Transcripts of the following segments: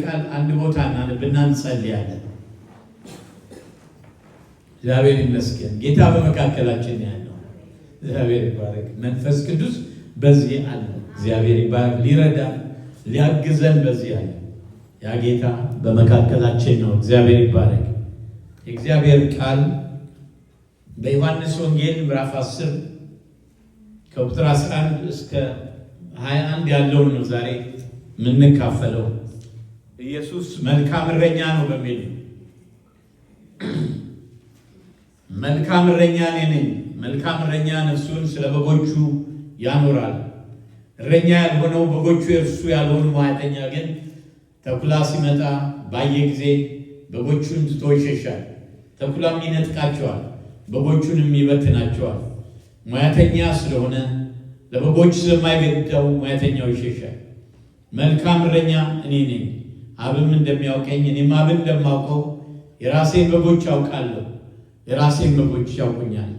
ቃል አንድ ቦታ እናነብና እንጸልያለን። እግዚአብሔር ይመስገን። ጌታ በመካከላችን ያለው እግዚአብሔር ይባረክ። መንፈስ ቅዱስ በዚህ አለ። እግዚአብሔር ይባረክ። ሊረዳን ሊያግዘን በዚህ አለ። ያ ጌታ በመካከላችን ነው። እግዚአብሔር ይባረክ። የእግዚአብሔር ቃል በዮሐንስ ወንጌል ምዕራፍ 10 ከቁጥር 11 እስከ 21 ያለውን ነው ዛሬ የምንካፈለው። ኢየሱስ መልካም እረኛ ነው በሚል መልካም እረኛ እኔ ነኝ፣ መልካም እረኛ ነፍሱን ስለ በጎቹ ያኖራል። እረኛ ያልሆነው በጎቹ የእርሱ ያልሆኑ ሙያተኛ ግን ተኩላ ሲመጣ ባየ ጊዜ በጎቹን ትቶ ይሸሻል። ተኩላም ይነጥቃቸዋል፣ በጎቹንም ይበትናቸዋል። ሙያተኛ ስለሆነ ለበጎች ስለማይገድደው ሙያተኛው ይሸሻል። መልካም እረኛ እኔ ነኝ፣ አብም እንደሚያውቀኝ እኔም አብን እንደማውቀው የራሴን በጎች አውቃለሁ፣ የራሴን በጎች ያውቁኛል።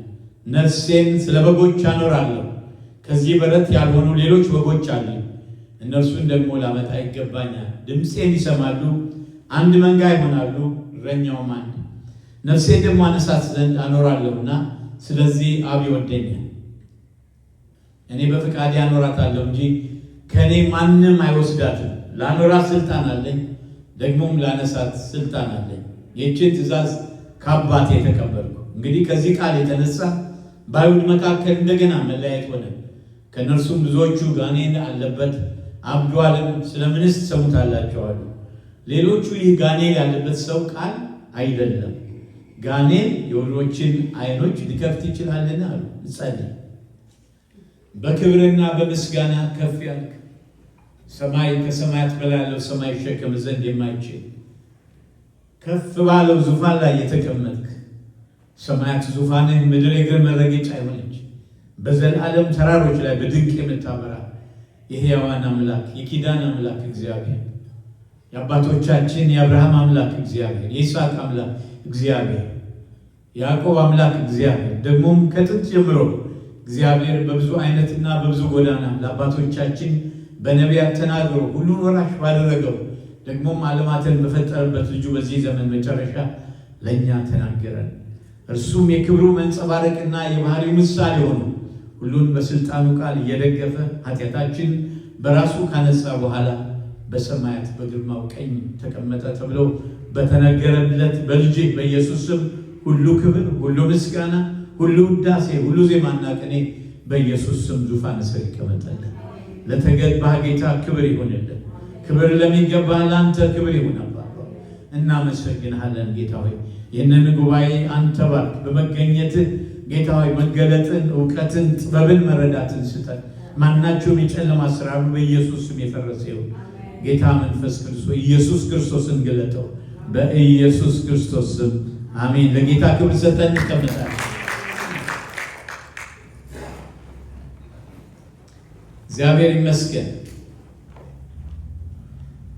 ነፍሴን ስለ በጎች አኖራለሁ። ከዚህ በረት ያልሆኑ ሌሎች በጎች አሉ፣ እነርሱን ደግሞ ላመጣ ይገባኛል። ድምፄን ይሰማሉ፣ አንድ መንጋ ይሆናሉ፣ እረኛውም አንድ። ነፍሴን ደግሞ አነሳት ዘንድ አኖራለሁና ስለዚህ አብ ይወደኛል። እኔ በፈቃዴ አኖራታለሁ እንጂ ከእኔ ማንም አይወስዳትም። ላኖራት ስልጣን አለኝ፣ ደግሞም ላነሳት ስልጣን አለኝ። ይህችን ትእዛዝ ከአባቴ የተቀበልኩ። እንግዲህ ከዚህ ቃል የተነሳ በአይሁድ መካከል እንደገና መለያየት ሆነ። ከእነርሱም ብዙዎቹ ጋኔን አለበት አብዷልም፣ ስለምንስ ትሰሙታላችሁ አሉ። ሌሎቹ ይህ ጋኔን ያለበት ሰው ቃል አይደለም፣ ጋኔን የዕውሮችን ዓይኖች ሊከፍት ይችላልን አሉ። እንጸልይ። በክብርና በምስጋና ከፍ ያልክ ሰማይ ከሰማያት በላይ ያለው ሰማይ ይሸከም ዘንድ የማይችል ከፍ ባለው ዙፋን ላይ የተቀመጥክ፣ ሰማያት ዙፋንህ ምድር የእግር መረገጫ የሆነች፣ በዘላለም ተራሮች ላይ በድንቅ የምታበራ የሕያዋን አምላክ የኪዳን አምላክ እግዚአብሔር፣ የአባቶቻችን የአብርሃም አምላክ እግዚአብሔር፣ የይስሐቅ አምላክ እግዚአብሔር፣ የያዕቆብ አምላክ እግዚአብሔር፣ ደግሞም ከጥንት ጀምሮ እግዚአብሔር በብዙ አይነትና በብዙ ጎዳና ለአባቶቻችን በነቢያት ተናግሮ ሁሉን ወራሽ ባደረገው ደግሞም ዓለማትን በፈጠረበት ልጁ በዚህ ዘመን መጨረሻ ለእኛ ተናገረን። እርሱም የክብሩ መንጸባረቅና የባህሪው ምሳሌ ሆኖ ሁሉን በስልጣኑ ቃል እየደገፈ ኃጢአታችን በራሱ ካነሳ በኋላ በሰማያት በግርማው ቀኝ ተቀመጠ ተብሎ በተነገረለት በልጅ በኢየሱስ ስም ሁሉ ክብር፣ ሁሉ ምስጋና፣ ሁሉ ውዳሴ፣ ሁሉ ዜማና ቅኔ በኢየሱስ ስም ዙፋን ስር ይቀመጣል። ለተገባህ ጌታ ክብር ይሁንልን። ክብር ለሚገባህ ለአንተ ክብር ይሁን። አባባ እናመሰግንሃለን ጌታ ሆይ፣ ይህንን ጉባኤ አንተ ባርክ። በመገኘትህ ጌታ ሆይ መገለጥን፣ እውቀትን፣ ጥበብን፣ መረዳትን ስጠን። ማናቸውም የጨለማ ስራ በኢየሱስ ስም የፈረሰ ይሁን። ጌታ መንፈስ ቅዱስ ኢየሱስ ክርስቶስን ገለጠው። በኢየሱስ ክርስቶስ ስም አሜን። ለጌታ ክብር ሰጠን። እንቀመጣለን። እግዚአብሔር ይመስገን።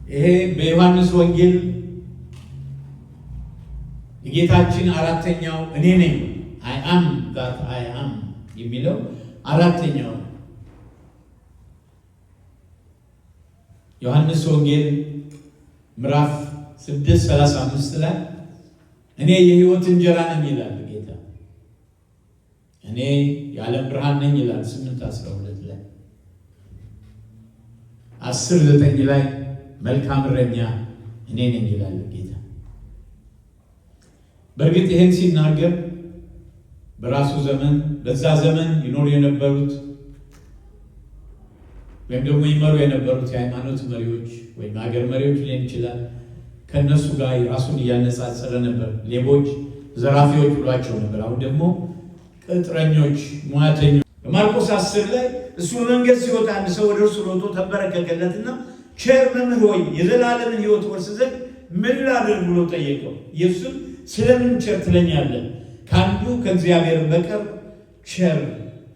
ይሄ በዮሐንስ ወንጌል የጌታችን አራተኛው እኔ ነኝ አይ አም ዛት አይ አም የሚለው አራተኛው ዮሐንስ ወንጌል ምዕራፍ 6:35 ላይ እኔ የሕይወት እንጀራ ነኝ ይላል ጌታ። እኔ የዓለም ብርሃን ነኝ ይላል 8:12 ላይ 10:9 ላይ መልካም እረኛ እኔ ነኝ ይላል ጌታ። በእርግጥ ይህን ሲናገር በራሱ ዘመን በዛ ዘመን ይኖሩ የነበሩት ወይም ደግሞ ይመሩ የነበሩት የሃይማኖት መሪዎች ወይም ሀገር መሪዎች ሊሆን ይችላል፣ ከእነሱ ጋር ራሱን እያነጻጸረ ነበር። ሌቦች፣ ዘራፊዎች ብሏቸው ነበር። አሁን ደግሞ ቅጥረኞች፣ ሙያተኞች። በማርቆስ 10 ላይ እሱ በመንገድ ሲወጣ አንድ ሰው ወደ እርሱ ሮጦ ተንበረከከለትና ቸር መምህር ሆይ የዘላለምን ሕይወት ወርስ ዘንድ ምን ላድርግ ብሎ ጠየቀው። ኢየሱስም ስለምን ቸር ትለኛለህ? ከአንዱ ከእግዚአብሔር በቀር ቸር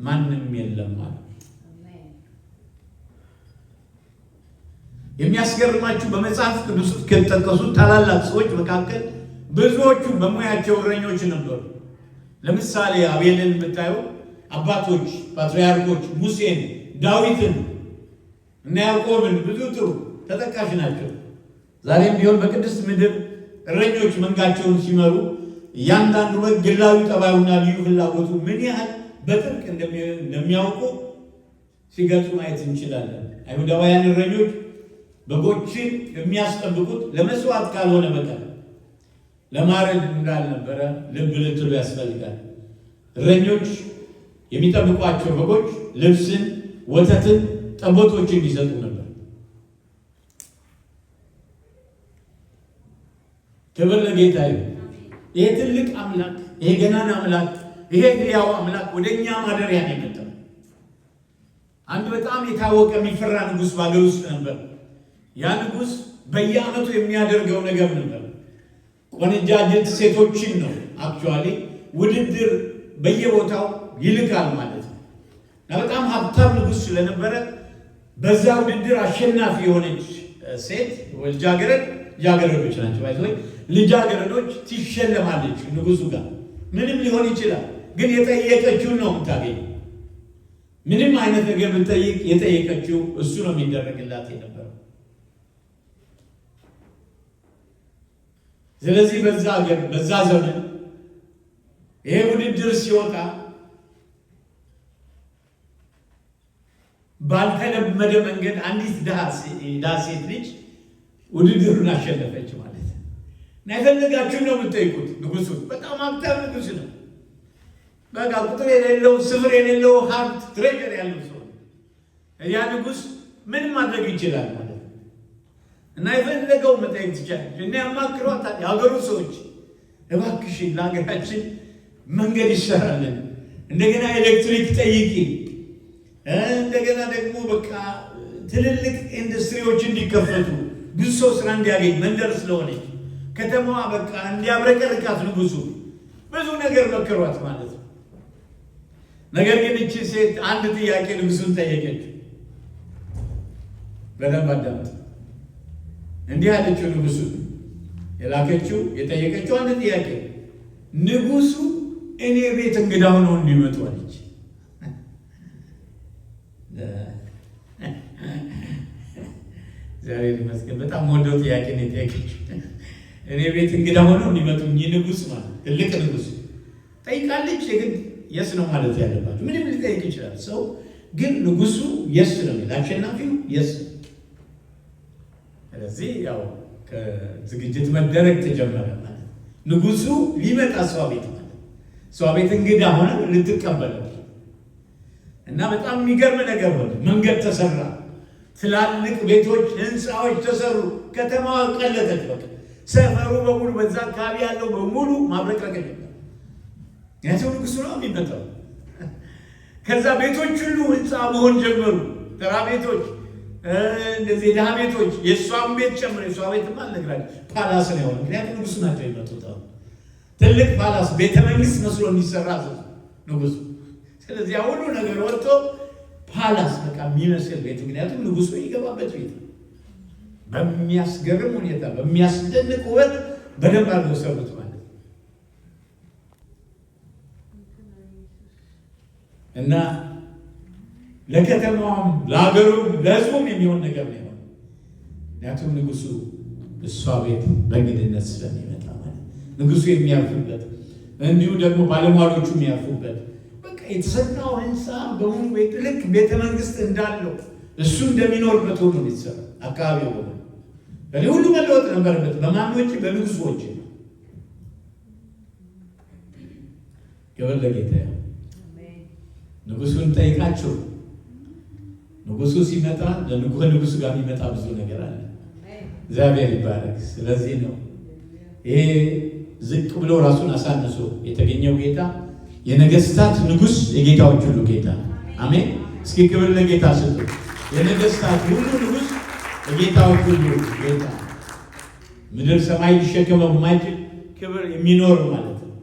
ማንም የለም አለ። የሚያስገርማችሁ በመጽሐፍ ቅዱስ ከተጠቀሱት ታላላቅ ሰዎች መካከል ብዙዎቹ በሙያቸው እረኞች ነበሩ። ለምሳሌ አቤልን ብታዩ አባቶች፣ ፓትርያርኮች ሙሴን፣ ዳዊትን እና ያዕቆብን ብዙ ጥሩ ተጠቃሽ ናቸው። ዛሬም ቢሆን በቅድስት ምድር እረኞች መንጋቸውን ሲመሩ እያንዳንዱ በግ ግላዊ ጠባዩና ልዩ ፍላጎቱ ምን ያህል በጥብቅ እንደሚያውቁ ሲገልጹ ማየት እንችላለን። አይሁዳውያን እረኞች በጎችን የሚያስጠብቁት ለመስዋዕት ካልሆነ በቀር ለማረድ እንዳልነበረ ልብ ልትሉ ያስፈልጋል። እረኞች የሚጠብቋቸው በጎች ልብስን፣ ወተትን፣ ጠቦቶችን ይሰጡ ነበር። ክብር ለጌታ ይሁን። ይሄ ትልቅ አምላክ፣ ይሄ ገናና አምላክ፣ ይሄ ሕያው አምላክ ወደኛ ማደሪያ ነው የመጣው። አንድ በጣም የታወቀ የሚፈራ ንጉሥ በአገር ውስጥ ነበር። ያ ንጉሥ በየዓመቱ የሚያደርገው ነገር ነበር። ቆነጃጅት ሴቶችን ነው አክቹዋሊ ውድድር በየቦታው ይልካል ማለት ነው። እና በጣም ሀብታም ንጉሥ ስለነበረ በዛ ውድድር አሸናፊ የሆነች ሴት ልጃገረዶች ናቸው ባይዘይ ልጃገረዶች ትሸለማለች ንጉሱ ጋር። ምንም ሊሆን ይችላል፣ ግን የጠየቀችውን ነው የምታገኘው። ምንም አይነት ነገር ብትጠይቅ የጠየቀችው እሱ ነው የሚደረግላት የነበረው። ስለዚህ በዛ ዘመን ይሄ ውድድር ሲወጣ ባልተለመደ መንገድ አንዲት ድሃ ሴት ልጅ ውድድሩን አሸነፈች ማለት ነው። እና የፈለጋችሁን ነው የምትጠይቁት ንጉሱ። በጣም ሀብታም ንጉስ ነው። በቃ ቁጥር የሌለው ስፍር የሌለው ሀብት ትሬጀር ያለው ሰው ያ ንጉስ ምን ማድረግ ይችላል ማለት ነው። እና የፈለገው መጠየቅ ትችላለች። እና ያማክሯታል የሀገሩ ሰዎች፣ እባክሽን ለሀገራችን መንገድ ይሰራልን፣ እንደገና ኤሌክትሪክ ጠይቂ፣ እንደገና ደግሞ በቃ ትልልቅ ኢንዱስትሪዎች እንዲከፈቱ ብዙ ሰው ስራ እንዲያገኝ መንደር ስለሆነች ከተማዋ በቃ እንዲያብረቀርቃት ንጉሱ ብዙ ነገር መከሯት ማለት ነው። ነገር ግን እቺ ሴት አንድ ጥያቄ ንጉሱን ጠየቀች። በደንብ አዳምጥ። እንዲህ አለችው ንጉሱ የላከችው የጠየቀችው አንድ ጥያቄ፣ ንጉሱ እኔ ቤት እንግዳ ሆነው እንዲመጡ አለች። ዛሬ ይመስገን በጣም ወደው ጥያቄ ነው የጠየቀችው። እኔ ቤት እንግዳ ሆነው እንዲመጡ ንጉስ ማለት ትልቅ ንጉስ ጠይቃለች። ግን የስ ነው ማለት ያለባቸው። ምንም ሊጠይቅ ይችላል ሰው፣ ግን ንጉሱ የስ ነው አሸናፊው የስ። ስለዚህ ያው ከዝግጅት መደረግ ተጀመረ ማለት ንጉሱ ሊመጣ ሰው ቤት ማለት ሰው ቤት እንግዳ ሆነ ልትቀበለው እና በጣም የሚገርም ነገር ሆነ። መንገድ ተሰራ፣ ትላልቅ ቤቶች ህንፃዎች ተሰሩ፣ ከተማዋ ቀለጠች። በቃ ሰፈሩ በሙሉ በዛ አካባቢ ያለው በሙሉ ማብረቅረቅ ጀመረ። ያቸው ንጉሱ ነው የሚመጣው። ከዛ ቤቶች ሁሉ ህንፃ መሆን ጀመሩ። ተራ ቤቶች፣ እንደዚህ ድሃ ቤቶች፣ የእሷም ቤት ጨምሮ የእሷ ቤትማ አልነግራችሁም ፓላስ ነው የሆነው። ምክንያቱም ንጉሱ ናቸው የመጡት። ትልቅ ፓላስ ቤተ መንግስት መስሎ እንዲሰራ ንጉሱ። ስለዚህ ሁሉ ነገር ወጥቶ ፓላስ በቃ የሚመስል ቤት፣ ምክንያቱም ንጉሱ ይገባበት ቤት በሚያስገርም ሁኔታ በሚያስደንቅ ውበት በደንብ አድርገው ሰሩት ማለት እና ለከተማውም ለሀገሩም ለህዝቡም የሚሆን ነገር ነው የሆነው። ምክንያቱም ንጉሱ እሷ ቤት በእንግድነት ስለሚመጣ ማለት ንጉሱ የሚያርፉበት፣ እንዲሁ ደግሞ ባለሟሎቹ የሚያርፉበት በቃ የተሰራው ህንፃ በሙሉ ልክ ቤተ መንግስት እንዳለው እሱ እንደሚኖርበት ሆኖ የተሰራ አካባቢው ሆኖ ሁሉ መለወጥ ነበረበት። በማኖች በንጉሶች ክብር ለጌታ። ንጉሱን ጠይቃቸው። ንጉሱ ሲመጣ ከንጉሱ ጋር የሚመጣ ብዙ ነገር አለ። እግዚአብሔር ይባረክ። ስለዚህ ነው ይሄ ዝቅ ብሎ ራሱን አሳንሶ የተገኘው ጌታ የነገስታት ንጉስ፣ የጌታዎች ሁሉ ጌታ። አሜን። እስኪ ክብር ለጌታ ስጡ። የነገስታት ሁሉ ንጉስ፣ የጌታዎች ሁሉ ጌታ፣ ምድር ሰማይ ሊሸከመው የማይችል ክብር የሚኖር ማለት ነው።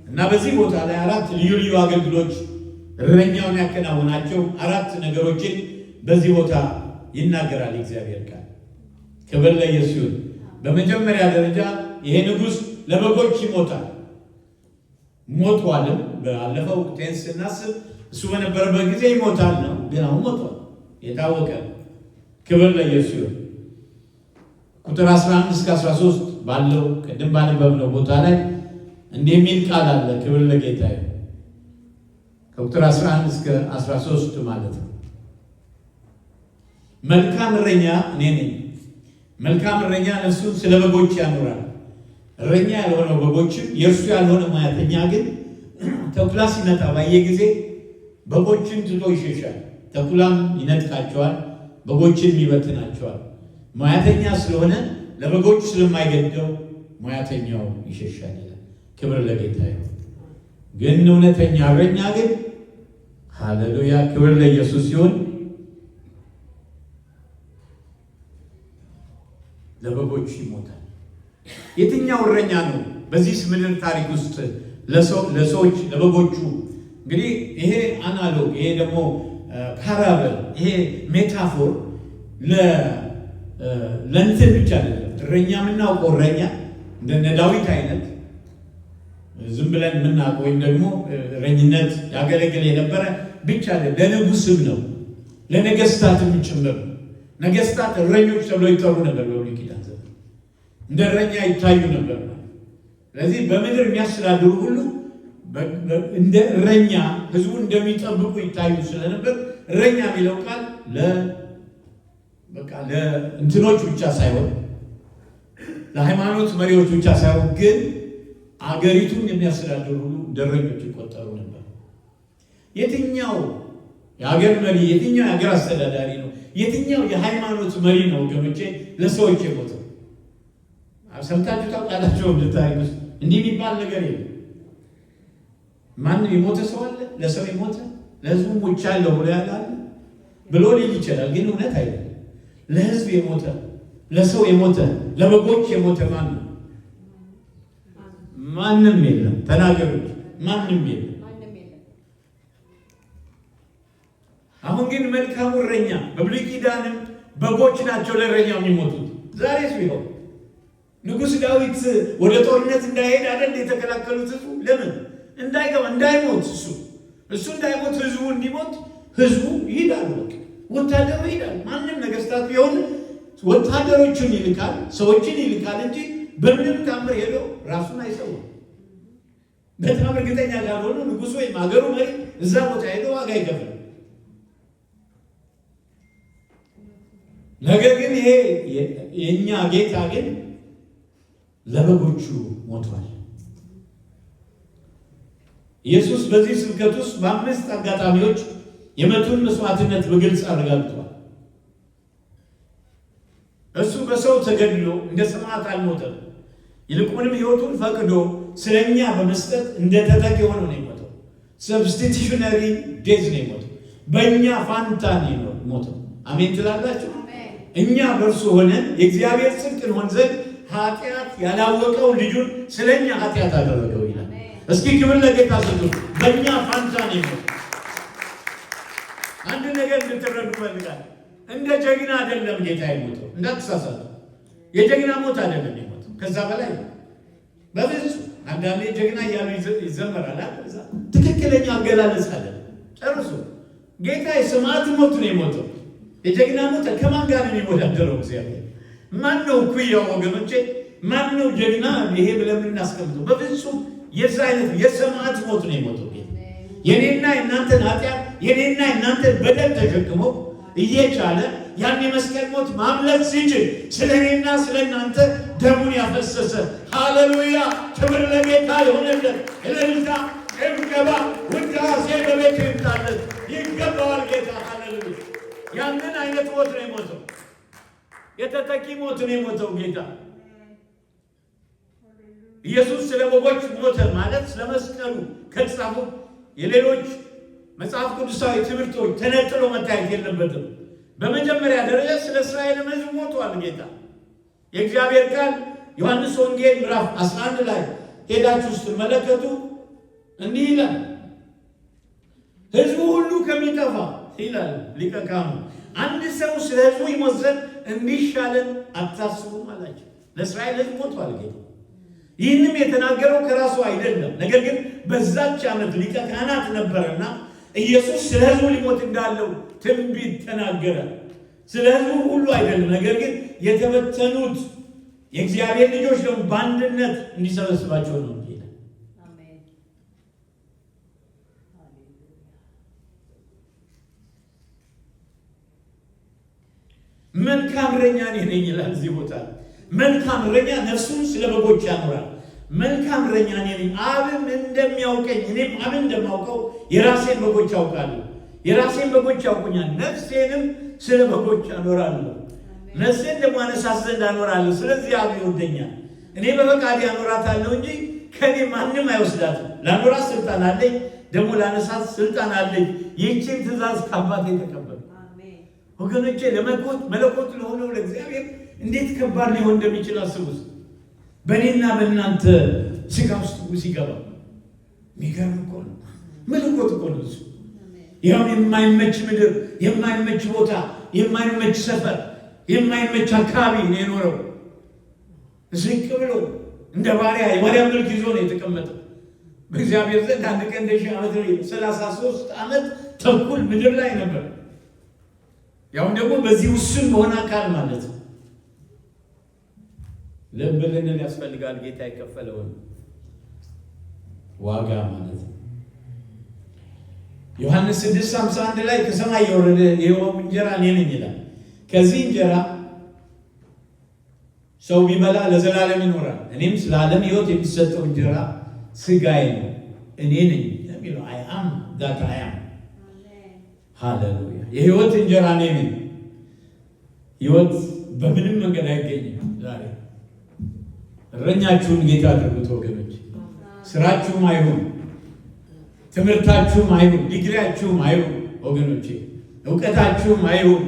እና በዚህ ቦታ ላይ አራት ልዩ ልዩ አገልግሎች እረኛውን ያከናውናቸው አራት ነገሮችን በዚህ ቦታ ይናገራል እግዚአብሔር ቃል። ክብር ለኢየሱስ ይሁን። በመጀመሪያ ደረጃ ይሄ ንጉስ ለበጎች ይሞታል። ሞቷልም። ባለፈው ቴንስ ስናስብ እሱ በነበረበት ጊዜ ይሞታል ነው፣ ግን አሁን ሞቷል፣ የታወቀ። ክብር ለኢየሱስ ይሁን። ቁጥር 11 እስከ 13 ባለው ቅድም ባነበብነው ቦታ ላይ እንዲህ የሚል ቃል አለ። ክብር ለጌታ ይሁን። ከቁጥር 11 እስከ 13 ማለት ነው። መልካም እረኛ እኔ ነኝ። መልካም እረኛ ነፍሱን ስለ በጎች ያኖራል። እረኛ ያልሆነው በጎችም የእርሱ ያልሆነ ሙያተኛ ግን ተኩላ ሲመጣ ባየ ጊዜ በጎችን ትቶ ይሸሻል። ተኩላም ይነጥቃቸዋል፣ በጎችን ይበትናቸዋል። ሙያተኛ ስለሆነ ለበጎች ስለማይገደው ሙያተኛው ይሸሻል ይላል። ክብር ለጌታ ይሁን። ግን እውነተኛ እረኛ ግን ሃሌሉያ፣ ክብር ለኢየሱስ ሲሆን ለበጎች ይሞታል። የትኛው እረኛ ነው በዚህ ምድር ታሪክ ውስጥ ለሰዎች ለበጎቹ? እንግዲህ ይሄ አናሎግ፣ ይሄ ደግሞ ፓራብል፣ ይሄ ሜታፎር ለእንትን ብቻ አይደለም። እረኛ የምናውቀው እረኛ እንደነ ዳዊት አይነት ዝም ብለን የምናውቀው ወይም ደግሞ እረኝነት ያገለግል የነበረ ብቻ አይደለም። ለንጉስም ነው፣ ለነገስታትም ጭምር። ነገስታት እረኞች ተብለው ይጠሩ ነበር። በብሉይ ኪዳን ዘመን እንደ እረኛ ይታዩ ነበር። ስለዚህ በምድር የሚያስተዳድሩ ሁሉ እንደ እረኛ ህዝቡ እንደሚጠብቁ ይታዩ ስለነበር እረኛ የሚለው ቃል ለእንትኖች ብቻ ሳይሆን ለሃይማኖት መሪዎች ብቻ ሳይሆን ግን አገሪቱን የሚያስተዳድሩ ሁሉ እንደ እረኞች ይቆጠሩ ነበር። የትኛው የሀገር መሪ፣ የትኛው የሀገር አስተዳዳሪ ነው? የትኛው የሃይማኖት መሪ ነው ወገኖቼ ለሰዎች የሞተው? ሰምታችሁ ታውቃላችሁ? ታሪክ ውስጥ እንዲህ የሚባል ነገር የለም። ማንም የሞተ ሰው አለ? ለሰው የሞተ ለህዝቡ ሞቻለሁ ብሎ ያላለ ብሎ ሊል ይችላል፣ ግን እውነት አይደለም። ለህዝብ የሞተ ለሰው የሞተ ለበጎች የሞተ ማንም ማንም የለም። ተናገሩ። ማንም የለም። አሁን ግን መልካሙ እረኛ በብሉይ ኪዳንም በጎች ናቸው ለእረኛው የሚሞቱት። ዛሬስ ቢሆን ንጉሥ ዳዊት ወደ ጦርነት እንዳይሄድ አይደል የተከላከሉት? ህዝቡ ለምን እንዳይገባ እንዳይሞት፣ እሱ እንዳይሞት ህዝቡ እንዲሞት ህዝቡ ይሄዳል። በቃ ወታደሩ ይሄዳል። ማንም ነገስታት ቢሆን ወታደሮቹን ይልካል፣ ሰዎችን ይልካል እንጂ በምንም ታምር ሄዶ ራሱን አይሰውም። በጣም እርግጠኛ ካልሆነ ንጉሥ ወይም ሀገሩ መሪ እዛ ቦታ ሄዶ ዋጋ ይከፍላል። ነገር ግን ይሄ የእኛ ጌታ ግን ለበጎቹ ሞቷል። ኢየሱስ በዚህ ስብከት ውስጥ በአምስት አጋጣሚዎች የመቱን መስዋዕትነት በግልጽ አረጋግጧል። እሱ በሰው ተገድሎ እንደ ሰማዕት አልሞተም። ይልቁንም ሕይወቱን ፈቅዶ ስለኛ በመስጠት እንደ ተጠቂ ሆኖ ነው የሞተው። ሰብስቲቱሽነሪ ዴዝ ነው የሞተው። በእኛ ፋንታ ነው የሞተው። አሜን ትላላችሁ? እኛ በእርሱ ሆነን የእግዚአብሔር ጽድቅ እንሆን ዘንድ ኃጢአት ያላወቀው ልጁን ስለኛ ኃጢአት አደረገው ይላል። እስኪ ክብር ለጌታ ስጡ። በእኛ ፋንታ ነው የሞተው። አንድ ነገር እንድትረዱ ፈልጋለሁ። እንደ ጀግና አይደለም ጌታ የሞተው፣ እንዳትሳሳቱ። የጀግና ሞት አይደለም የሞተው፣ ከዛ በላይ ነው። በብዙ አንዳንዴ ጀግና እያሉ ይዘመራል። ትክክለኛ አገላለጽ አለ ጨርሶ። ጌታ የሰማዕት ሞት ነው የሞተው። የጀግና ሞት ከማን ጋር ነው የሚወዳደረው? እግዚአብሔር ማን ነው እኩያው? ወገኖቼ ማን ነው ጀግና? ይሄ ብለን እናስቀምጠው። በፍጹም የዛ አይነት የሰማዕት ሞት ነው የሞተው ጌታ። የኔና የእናንተን ኃጢአት የኔና የእናንተን በደል ተሸክሞ እየቻለ ያን የመስቀል ሞት ማምለጥ ሲችል ስለ እኔና ስለ እናንተ ደሙን ያፈሰሰ። ሃሌሉያ! ክብር ለጌታ የሆነለት። እልልታ፣ ጭብጨባ፣ ውዳሴ በቤቱ ይምጣለት። ይገባዋል ጌታ። ሃሌሉያ! ያንን አይነት ሞት ነው የሞተው። የተተኪ ሞት ነው የሞተው ጌታ ኢየሱስ። ስለ በጎች ሞተ ማለት ስለ መስቀሉ ከተጻፉ የሌሎች መጽሐፍ ቅዱሳዊ ትምህርቶች ተነጥሎ መታየት የለበትም። በመጀመሪያ ደረጃ ስለ እስራኤል ሕዝብ ሞቷል ጌታ። የእግዚአብሔር ቃል ዮሐንስ ወንጌል ምዕራፍ 11 ላይ ሄዳችሁ ስትመለከቱ እንዲህ ይላል፣ ሕዝቡ ሁሉ ከሚጠፋ ይላል ሊቀ ካህኑ አንድ ሰው ስለ ሕዝቡ ይሞት ዘንድ እንዲሻለን አታስቡም አላቸው። ለእስራኤል ሕዝብ ሞቷል ጌታ። ይህንም የተናገረው ከራሱ አይደለም፣ ነገር ግን በዛች ዓመት ሊቀ ካህናት ነበረና ኢየሱስ ስለ ሕዝቡ ሊሞት እንዳለው ትንቢት ተናገረ። ስለ ሕዝቡ ሁሉ አይደለም። ነገር ግን የተበተኑት የእግዚአብሔር ልጆች ደግሞ በአንድነት እንዲሰበስባቸው ነው ይላል። መልካም እረኛ እኔ ነኝ ይላል እዚህ ቦታ። መልካም እረኛ ነፍሱን ስለ በጎች ያኖራል። መልካም እረኛ እኔ ነኝ፣ አብም እንደሚያውቀኝ እኔም አብን እንደማውቀው የራሴን በጎች ያውቃሉ፣ የራሴን በጎች ያውቁኛል፣ ነፍሴንም ስለ በጎች አኖራለሁ። ነፍሴን ደግሞ አነሳት ዘንድ አኖራለሁ። ስለዚህ አብ ይወደኛል። እኔ በፈቃዴ አኖራታለሁ እንጂ ከኔ ማንም አይወስዳትም። ላኖራት ስልጣን አለኝ፣ ደግሞ ላነሳት ስልጣን አለኝ። ይህችን ትእዛዝ ከአባቴ ተቀበልኩ። ወገኖቼ መለኮት ለሆነው ለእግዚአብሔር እንዴት ከባድ ሊሆን እንደሚችል አስቡት። በእኔና በእናንተ ስጋ ውስጥ ሲገባ የሚገርም እኮ ነው። መለኮት እኮ ነው እሱ። ያው የማይመች ምድር፣ የማይመች ቦታ፣ የማይመች ሰፈር፣ የማይመች አካባቢ ነው የኖረው። ዝቅ ብሎ እንደ ባሪያ የባሪያ መልክ ይዞ ነው የተቀመጠው። በእግዚአብሔር ዘንድ አንድ ቀን እንደ 1000 ዓመት ነው። 33 ዓመት ተኩል ምድር ላይ ነበር። ያው ደግሞ በዚህ ውስን በሆነ አካል ማለት ነው። ልብ ልንል ያስፈልጋል። ጌታ የከፈለውን ዋጋ ማለት ነው። ዮሐንስ 6:51 ላይ ከሰማይ የወረደ የሕይወት እንጀራ እኔ ነኝ ይላል። ከዚህ እንጀራ ሰው ቢበላ ለዘላለም ይኖራል። እኔም ስለ ዓለም ሕይወት የሚሰጠው እንጀራ ሥጋዬ ነው፣ እኔ ነኝ የሚለው I am that I am። ሃሌሉያ! የሕይወት እንጀራ እኔ ነኝ። ሕይወት በምንም መንገድ አይገኝም። ዛሬ እረኛችሁን ጌታ አድርጉት ወገኖች። ስራችሁም አይሁን፣ ትምህርታችሁም አይሁን፣ ዲግሪያችሁም አይሁን ወገኖቼ፣ እውቀታችሁም አይሁን፣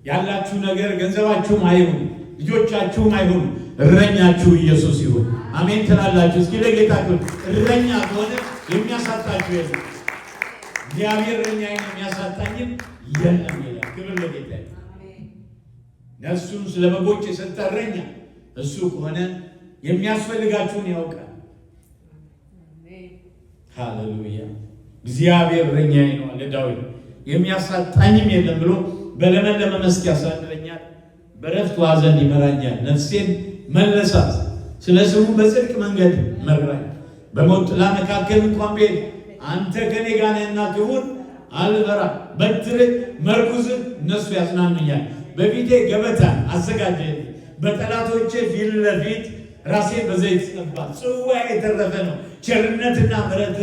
ያላችሁ ነገር ገንዘባችሁም አይሁን፣ ልጆቻችሁም አይሁን፣ እረኛችሁ ኢየሱስ ይሁን። አሜን ትላላችሁ? እስኪ ለጌታ እረኛ ከሆነ የሚያሳጣችሁ የለም። እግዚአብሔር እረኛዬን የሚያሳጣኝም የለም ይላል። ክብር ለጌታ። ነፍሱን ስለ በጎች የሰጠ እረኛ እሱ ከሆነ የሚያስፈልጋችሁን ያውቃል። ሃሌሉያ! እግዚአብሔር እረኛዬ ነው አለ ዳዊት፣ የሚያሳጣኝም የለም ብሎ በለመለመ መስክ ያሳድረኛል፣ በዕረፍት ውኃ ዘንድ ይመራኛል። ነፍሴን መለሳት፣ ስለ ስሙ በጽድቅ መንገድ መራኝ። በሞት ጥላ መካከል እንኳን ብሄድ አንተ ከኔ ጋር ነህና ክፉን አልፈራም። በትርህ መርኩዝህ እነሱ ያጽናኑኛል። በፊቴ ገበታን አዘጋጀህ፣ በጠላቶቼ ፊት ለፊት ራሴን በዘይት ቀባህ። ጽዋዬ የተረፈ ነው። ቸርነትና ምሕረት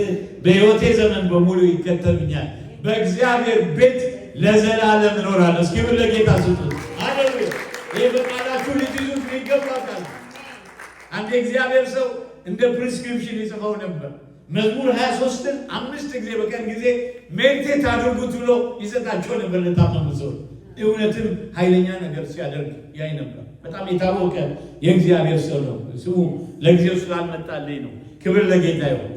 በሕይወቴ ዘመን በሙሉ ይከተሉኛል። በእግዚአብሔር ቤት ለዘላለም እኖራለሁ። እስኪ ብለ ጌታ ስጡት። ሃሌሉያ! ይህ በቃላችሁ ልትይዙት ይገባታል። አንድ የእግዚአብሔር ሰው እንደ ፕሪስክሪፕሽን ይጽፈው ነበር። መዝሙር 23ን 5 ጊዜ በቀን ጊዜ ሜዲቴት አድርጉት ብሎ ይሰጣቸው ነበር ለታመሙ ሰው። እውነትም ኃይለኛ ነገር ሲያደርግ ያይ ነበር። በጣም የታወቀ የእግዚአብሔር ሰው ነው። ስሙ ለጊዜው ስላልመጣልኝ ነው። ክብር ለጌታ ይሁን።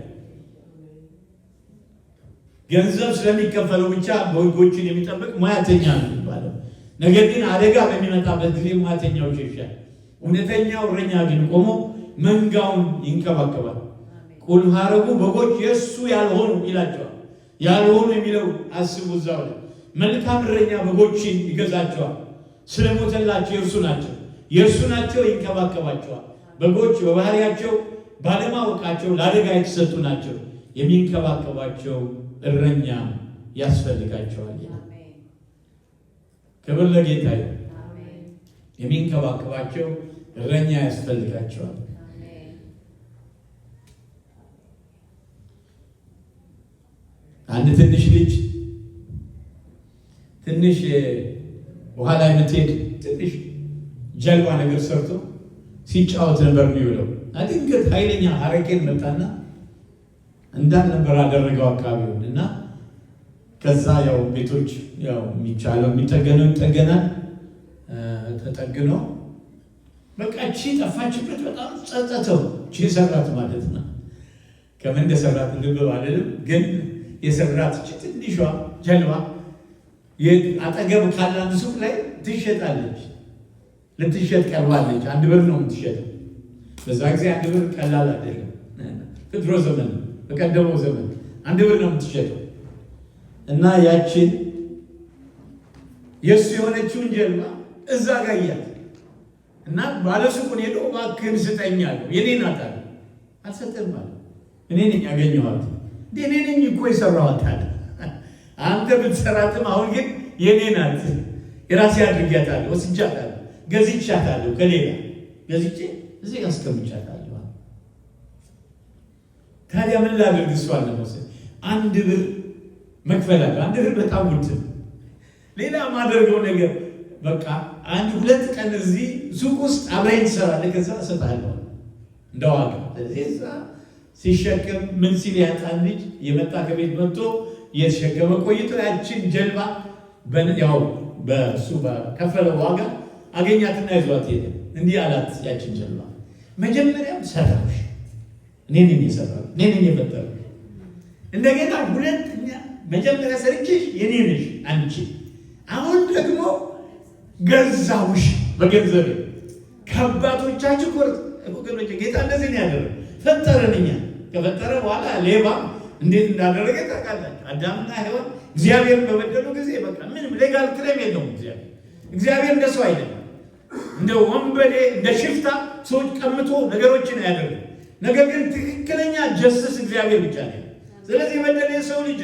ገንዘብ ስለሚከፈለው ብቻ በጎችን የሚጠብቅ ሙያተኛ ነው የሚባለው። ነገር ግን አደጋ በሚመጣበት ጊዜ ሙያተኛው ይሸሻል። እውነተኛው እረኛ ግን ቆሞ መንጋውን ይንከባከባል። ቁልፍ ሐረጉ በጎች የእሱ ያልሆኑ ይላቸዋል። ያልሆኑ የሚለው አስቡ እዛው ላይ። መልካም እረኛ በጎችን ይገዛቸዋል። ስለሞተላቸው የእርሱ ናቸው፣ የእርሱ ናቸው፣ ይንከባከባቸዋል። በጎች በባህሪያቸው ባለማወቃቸው ለአደጋ የተሰጡ ናቸው። የሚንከባከባቸው እረኛ ያስፈልጋቸዋል። ክብር ለጌታ ይሁን። የሚንከባከባቸው እረኛ ያስፈልጋቸዋል። አንድ ትንሽ ልጅ ትንሽ ውሃ ላይ የምትሄድ ትንሽ ጀልባ ነገር ሰርቶ ሲጫወት ነበር የሚውለው። ድንገት ኃይለኛ ሀረቄን መጣና እንዳልነበር አደረገው አካባቢውን እና ከዛ ያው ቤቶች ያው የሚቻለው የሚጠገነው ይጠገናል። ተጠግኖ በቃ እቺ ጠፋችበት። በጣም ጸጸተው። እቺ ሰራት ማለት ነው። ከምን እንደሰራት ልብ አይደለም ግን የሰራት እቺ ትንሿ ጀልባ አጠገብ ካለ አንድ ሱቅ ላይ ትሸጣለች። ልትሸጥ ቀርባለች። 1 ብር ነው የምትሸጠው። በዛ ጊዜ 1 ብር ቀላል አይደለም። በድሮ ዘመን በቀደመው ዘመን 1 ብር ነው የምትሸጠው እና የእሱ የሆነችውን ጀልባ እዛ ጋር እያለ እና ባለሱቁን ሄዶ እባክህን ስጠኝ አለው። የኔ ናት አለ። አልሰጠህም አለ። እኔ ነኝ ያገኘኋት፣ እኔ ነኝ እኮ የሰራኋት አለ። አንተ ብትሰራትም አሁን ግን የኔ ናት፣ የራሴ አድርጊያታለሁ፣ ወስጃታለሁ፣ ገዝቻታለሁ፣ ከሌላ ገዝቼ እዚህ አስቀምጫታለሁ። ታዲያ ምን ላድርግ? እሷ ለመውሰድ 1 ብር መክፈል አለ። 1 ብር በጣም ውድ ነው። ሌላ ማደርገው ነገር በቃ 1-2 ቀን እዚህ ሱቅ ውስጥ አብረኝ ትሰራለህ፣ ከዛ እሰጥሃለሁ እንደዋጋ። እዛ ሲሸከም ምን ሲል ያጣን ልጅ የመጣ ከቤት መጥቶ እየተሸከመ ቆይቶ ያችን ጀልባ ያው በሱ በከፈለው ዋጋ አገኛትና ይዟት ሄደ። እንዲህ አላት ያችን ጀልባ መጀመሪያም ሰራሽ፣ እኔ ነኝ የሰራሁት፣ እኔ ነኝ የፈጠርኩት። እንደገና ሁለተኛ መጀመሪያ ሰርቼሽ የኔ ነሽ አንቺ፣ አሁን ደግሞ ገዛውሽ በገንዘቤ። ከአባቶቻችሁ ቆርጥ ወገኖች፣ ጌታ እንደዚህ ነው ያደረገው። ፈጠረን። እኛ ከፈጠረ በኋላ ሌባ እንዴት እንዳደረገ ታውቃላችሁ። አዳምና ሔዋን እግዚአብሔርን በበደሉ ጊዜ በቃ ምንም ሌጋል ክሌም የለውም። እግዚአብሔር እንደ ሰው አይደለም፣ እንደ ወንበዴ እንደ ሽፍታ ሰዎች ቀምቶ ነገሮችን አያደርግም። ነገር ግን ትክክለኛ ጀስቲስ እግዚአብሔር ብቻ ነው። ስለዚህ የበደለ የሰው ልጅ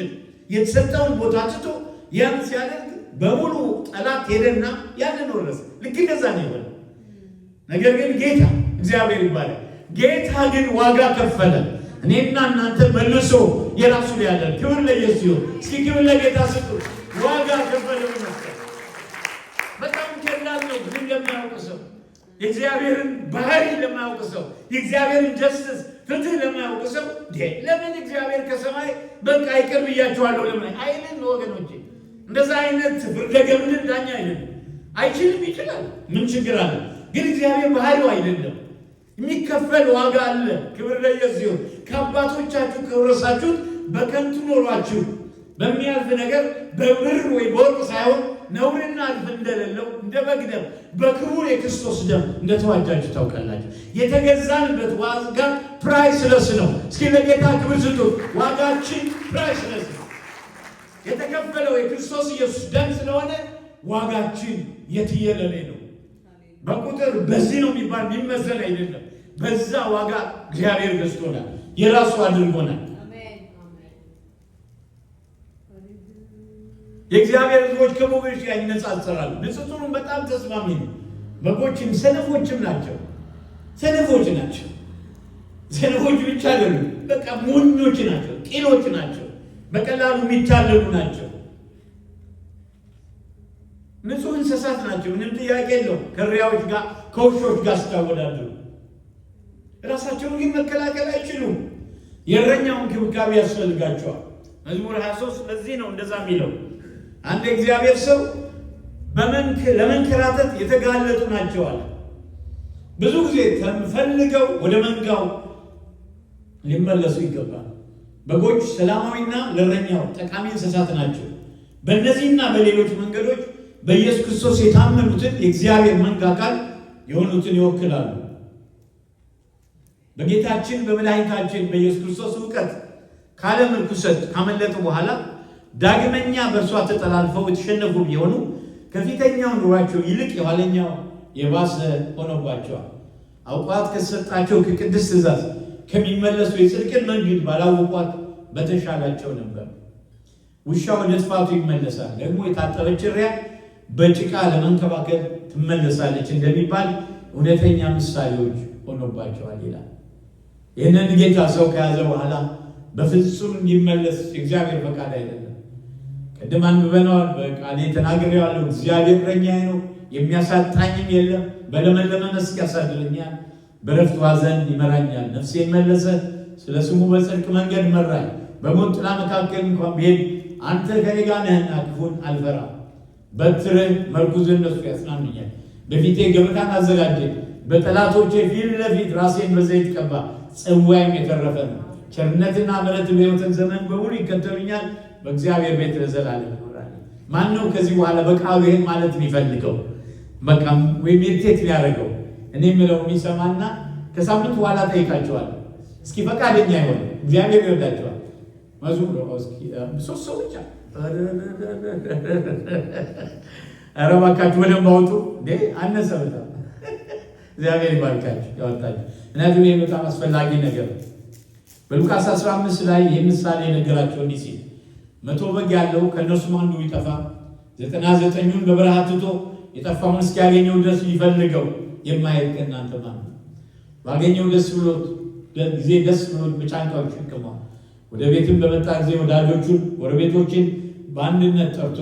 የተሰጠውን ቦታ ትቶ ያን ሲያደርግ በሙሉ ጠላት ሄደና ያንን ወረሰ። ልክ እንደዛ ነው የሆነ። ነገር ግን ጌታ እግዚአብሔር ይባላል። ጌታ ግን ዋጋ ከፈለ። እኔና እናንተ መልሶ የራሱ ሊያደርግ። ክብር ለኢየሱስ ይሁን። እስኪ ክብር ለጌታ ስጡ። ዋጋ ከፈለ በመስቀል። በጣም ቀላል ነው ግን ለማያውቅ ሰው፣ የእግዚአብሔርን ባህሪ ለማያውቅ ሰው፣ የእግዚአብሔርን ጀስቲስ ፍትህ ለማያውቅ ሰው ለምን እግዚአብሔር ከሰማይ በቃ ይቅር ብያችኋለሁ ለምን አይልን? ወገኖቼ እንደዛ አይነት ፍርደ ገምድል ዳኛ አይደለም። አይችልም? ይችላል። ምን ችግር አለ? ግን እግዚአብሔር ባህሪው አይደለም። የሚከፈል ዋጋ አለ። ክብር ለኢየሱስ ይሁን። ከአባቶቻችሁ ከወረሳችሁት በከንቱ ኖሯችሁ በሚያልፍ ነገር በብር ወይ በወርቅ ሳይሆን ነውርና አልፍ እንደሌለው እንደ በግ ደም በክቡር የክርስቶስ ደም እንደተዋጃችሁ ታውቃላችሁ። የተገዛንበት ዋጋ ፕራይስለስ ነው። እስኪ ለጌታ ክብር ስጡ። ዋጋችን ፕራይስለስ ነው። የተከፈለው የክርስቶስ ኢየሱስ ደም ስለሆነ ዋጋችን የትየለሌ ነው። በቁጥር በዚህ ነው የሚባል የሚመዘን አይደለም። በዛ ዋጋ እግዚአብሔር ገዝቶናል፣ የራሱ አድርጎናል። የእግዚአብሔር ሕዝቦች ከበጎች ጋር ይነጻጸራሉ። ንጽጽሩም በጣም ተስማሚ ነው። በጎችም ሰነፎችም ናቸው። ሰነፎች ናቸው። ሰነፎች ብቻ አይደሉም፣ በቃ ሞኞች ናቸው፣ ቂሎች ናቸው፣ በቀላሉ የሚታለሉ ናቸው። ንጹህ እንስሳት ናቸው፣ ምንም ጥያቄ የለውም። ከሪያዎች ጋር ከውሾች ጋር ስታወዳድሩ ራሳቸውን ግን መከላከል አይችሉም። የእረኛውን እንክብካቤ ያስፈልጋቸዋል። መዝሙር 23 ለዚህ ነው እንደዛ የሚለው። አንድ እግዚአብሔር ሰው ለመንከራተት የተጋለጡ ናቸዋል። ብዙ ጊዜ ፈልገው ወደ መንጋው ሊመለሱ ይገባል። በጎች ሰላማዊና ለእረኛው ጠቃሚ እንስሳት ናቸው። በእነዚህና በሌሎች መንገዶች በኢየሱስ ክርስቶስ የታመኑትን የእግዚአብሔር መንጋ አካል የሆኑትን ይወክላሉ። በጌታችን በመድኃኒታችን በኢየሱስ ክርስቶስ እውቀት ከዓለም ርኩሰት ካመለጡ በኋላ ዳግመኛ በእርሷ ተጠላልፈው የተሸነፉ ቢሆኑ ከፊተኛው ኑሯቸው ይልቅ የኋለኛው የባሰ ሆኖባቸዋል። አውቋት ከተሰጣቸው ከቅድስት ትእዛዝ ከሚመለሱ የጽድቅን መንገድ ባላወቋት በተሻላቸው ነበር። ውሻ ወደ ጥፋቱ ይመለሳል፣ ደግሞ የታጠበች እሪያ በጭቃ ለመንከባከብ ትመለሳለች እንደሚባል እውነተኛ ምሳሌዎች ሆኖባቸዋል ይላል። ይህንን ጌታ ሰው ከያዘ በኋላ በፍጹም እንዲመለስ የእግዚአብሔር ፈቃድ አይደለም። ቅድም አንብበነዋል። በቃሌ ተናግሬዋለሁ። እግዚአብሔር እረኛዬ ነው፣ የሚያሳጣኝም የለም። በለመለመ መስክ ያሳድረኛል፣ በዕረፍት ውኃ ዘንድ ይመራኛል። ነፍሴን መለሰ፣ ስለ ስሙ በጽድቅ መንገድ መራኝ። በሞት ጥላ መካከል እንኳን ብሄድ አንተ ከእኔ ጋር ነህና ክፉን አልፈራም። በትርህ መርኩዝህ እነሱ ያጽናኑኛል። በፊቴ ገበታን አዘጋጀ፣ በጠላቶቼ ፊት ለፊት ራሴን በዘይት ቀባ። ጽዋዬም የተረፈ ነው። ቸርነትና ምሕረት በሕይወቴ ዘመን በሙሉ ይከተሉኛል። በእግዚአብሔር ቤት ለዘላለም እኖራለሁ። ማን ነው ከዚህ በኋላ በቃሉ ይሄን ማለት የሚፈልገው? በቃ ወይ ሜዲቴት የሚያደርገው? እኔ የምለው የሚሰማና ከሳምንት በኋላ ጠይቃቸዋለሁ። እስኪ ፈቃደኛ ይሆን እግዚአብሔር ይወዳቸዋል። መዝሙር እስኪ ሶስት ሰው ብቻ ኧረ እባካችሁ በደንብ አውጡ እንዴ! አነሰ በጣም። እግዚአብሔር ይባርካችሁ ያወጣችሁ። ምክንያቱም ይህ በጣም አስፈላጊ ነገር ነው። በሉቃስ 15 ላይ ይህ ምሳሌ ነገራቸው እንዲህ ሲል 100 በግ ያለው ከእነርሱም አንዱ ቢጠፋ 99ኙን በበረሃ ትቶ የጠፋውን እስኪያገኘው ድረስ ሊፈልገው የማይሄድ ከእናንተ ማን ነው? ባገኘው ጊዜ ደስ ብሎት በጫንቃው ይሸከመዋል። ወደ ቤትም በመጣ ጊዜ ወዳጆቹን ጎረቤቶችን በአንድነት ጠርቶ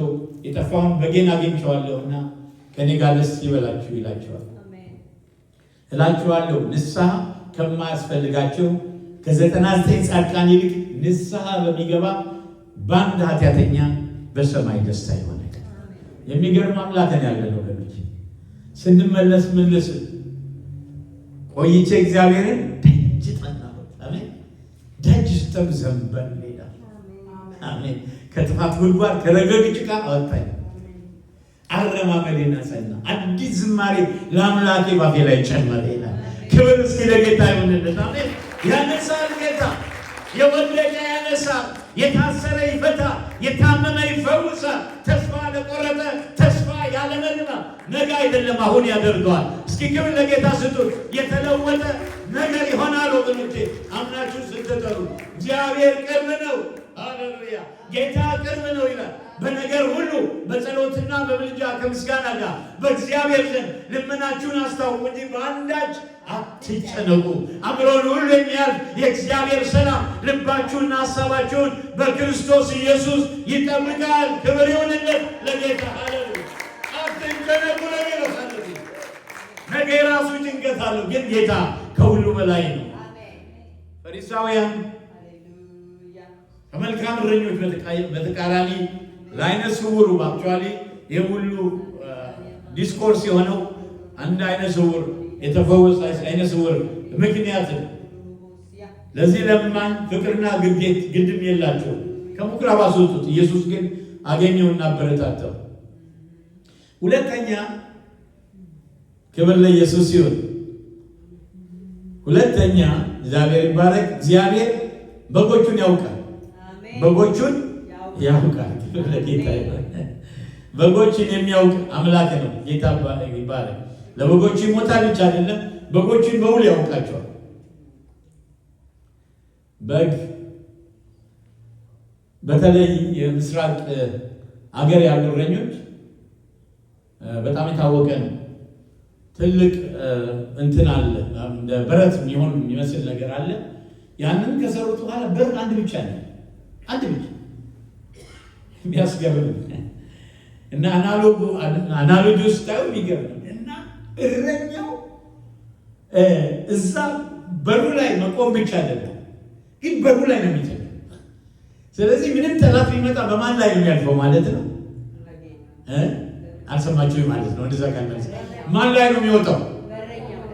የጠፋውን በጌን አግኝቼዋለሁና ከእኔ ጋር ደስ ይበላችሁ ይላቸዋል። እላችኋለሁ ንስሐ ከማያስፈልጋቸው ከ99 ጻድቃን ይልቅ ንስሐ በሚገባ በአንድ ኃጢአተኛ በሰማይ ደስታ ይሆናል። የሚገርም አምላክ ያለን ወገኖች፣ ስንመለስ ምንልስ ቆይቼ እግዚአብሔርን ደጅ ጠናሁት። አሜን። ደጅ ስተም ዘንበል ሌላ አሜን። ከጥፋት ጉድጓድ ከረግረግ ጭቃ አወጣኝ፣ አረማመዴን አጸና፣ አዲስ ዝማሬ ለአምላኬ ባፌ ላይ ጨመረ ይላል። ክብር እስኪ ለጌታ ይሁንለት። አሜን። ያነሳል ጌታ፣ የወደቀ ያነሳል፣ የታሰረ ይፈታል፣ የታመመ ይፈውሳል፣ ተስፋ ለቆረጠ ተስፋ ያለመልማል። ነገ አይደለም አሁን ያደርገዋል። እስኪ ክብር ለጌታ ስጡት። የተለወጠ ነገር ይሆናል ወገኖቼ። አምናችሁ ስትጠሩ እግዚአብሔር ቅርብ ነው። ሃሌሉያ! ጌታ ቅርብ ነው ይላል። በነገር ሁሉ በጸሎትና በምልጃ ከምስጋና ጋር በእግዚአብሔር ዘንድ ልመናችሁን አስታውቁ እንጂ በአንዳች አትጨነቁ። አእምሮን ሁሉ የሚያልፍ የእግዚአብሔር ሰላም ልባችሁንና ሀሳባችሁን በክርስቶስ ኢየሱስ ይጠብቃል። ክብር ይሁንለት ለጌታ። ሃሌሉያ! አትጨነቁ ለሚለው ነገ የራሱ ጭንቀት አለው፣ ግን ጌታ ከሁሉ በላይ ነው። ፈሪሳውያን ከመልካም እረኞች በተቃራኒ ለዓይነ ስውሩ አክቹዋሊ ይህ ሁሉ ዲስኮርስ የሆነው አንድ ዓይነ ስውር የተፈወሰ ዓይነ ስውር ምክንያት ለዚህ ለማኝ ፍቅርና ግድም የላቸው ከምኩራብ አስወጡት። ኢየሱስ ግን አገኘውና አበረታታው። ሁለተኛ ክብር ለኢየሱስ ይሁን። ሁለተኛ እግዚአብሔር ይባረክ። እግዚአብሔር በጎቹን ያውቃል። በጎቹን ያውቃል። ክብር ለጌታ ይሁን። በጎችን የሚያውቅ አምላክ ነው ጌታ ይባረክ። ለበጎቹ ይሞታል ብቻ አይደለም፣ በጎቹን በውል ያውቃቸዋል። በግ በተለይ የምስራቅ አገር ያሉ እረኞች በጣም የታወቀ ነው። ትልቅ እንትን አለ፣ እንደ በረት የሚሆን የሚመስል ነገር አለ። ያንን ከሰሩት በኋላ በር አንድ ብቻ ነው፣ አንድ ብቻ። የሚያስገርም እና አናሎጂ ውስጥ ታዩ የሚገርም እና እረኛው እዛ በሩ ላይ መቆም ብቻ አይደለም፣ ግን በሩ ላይ ነው የሚተኛው። ስለዚህ ምንም ጠላት ቢመጣ በማን ላይ ነው የሚያልፈው ማለት ነው? አልሰማችሁም ማለት ነው? እንደዛ ካለ ማን ላይ ነው የሚወጣው?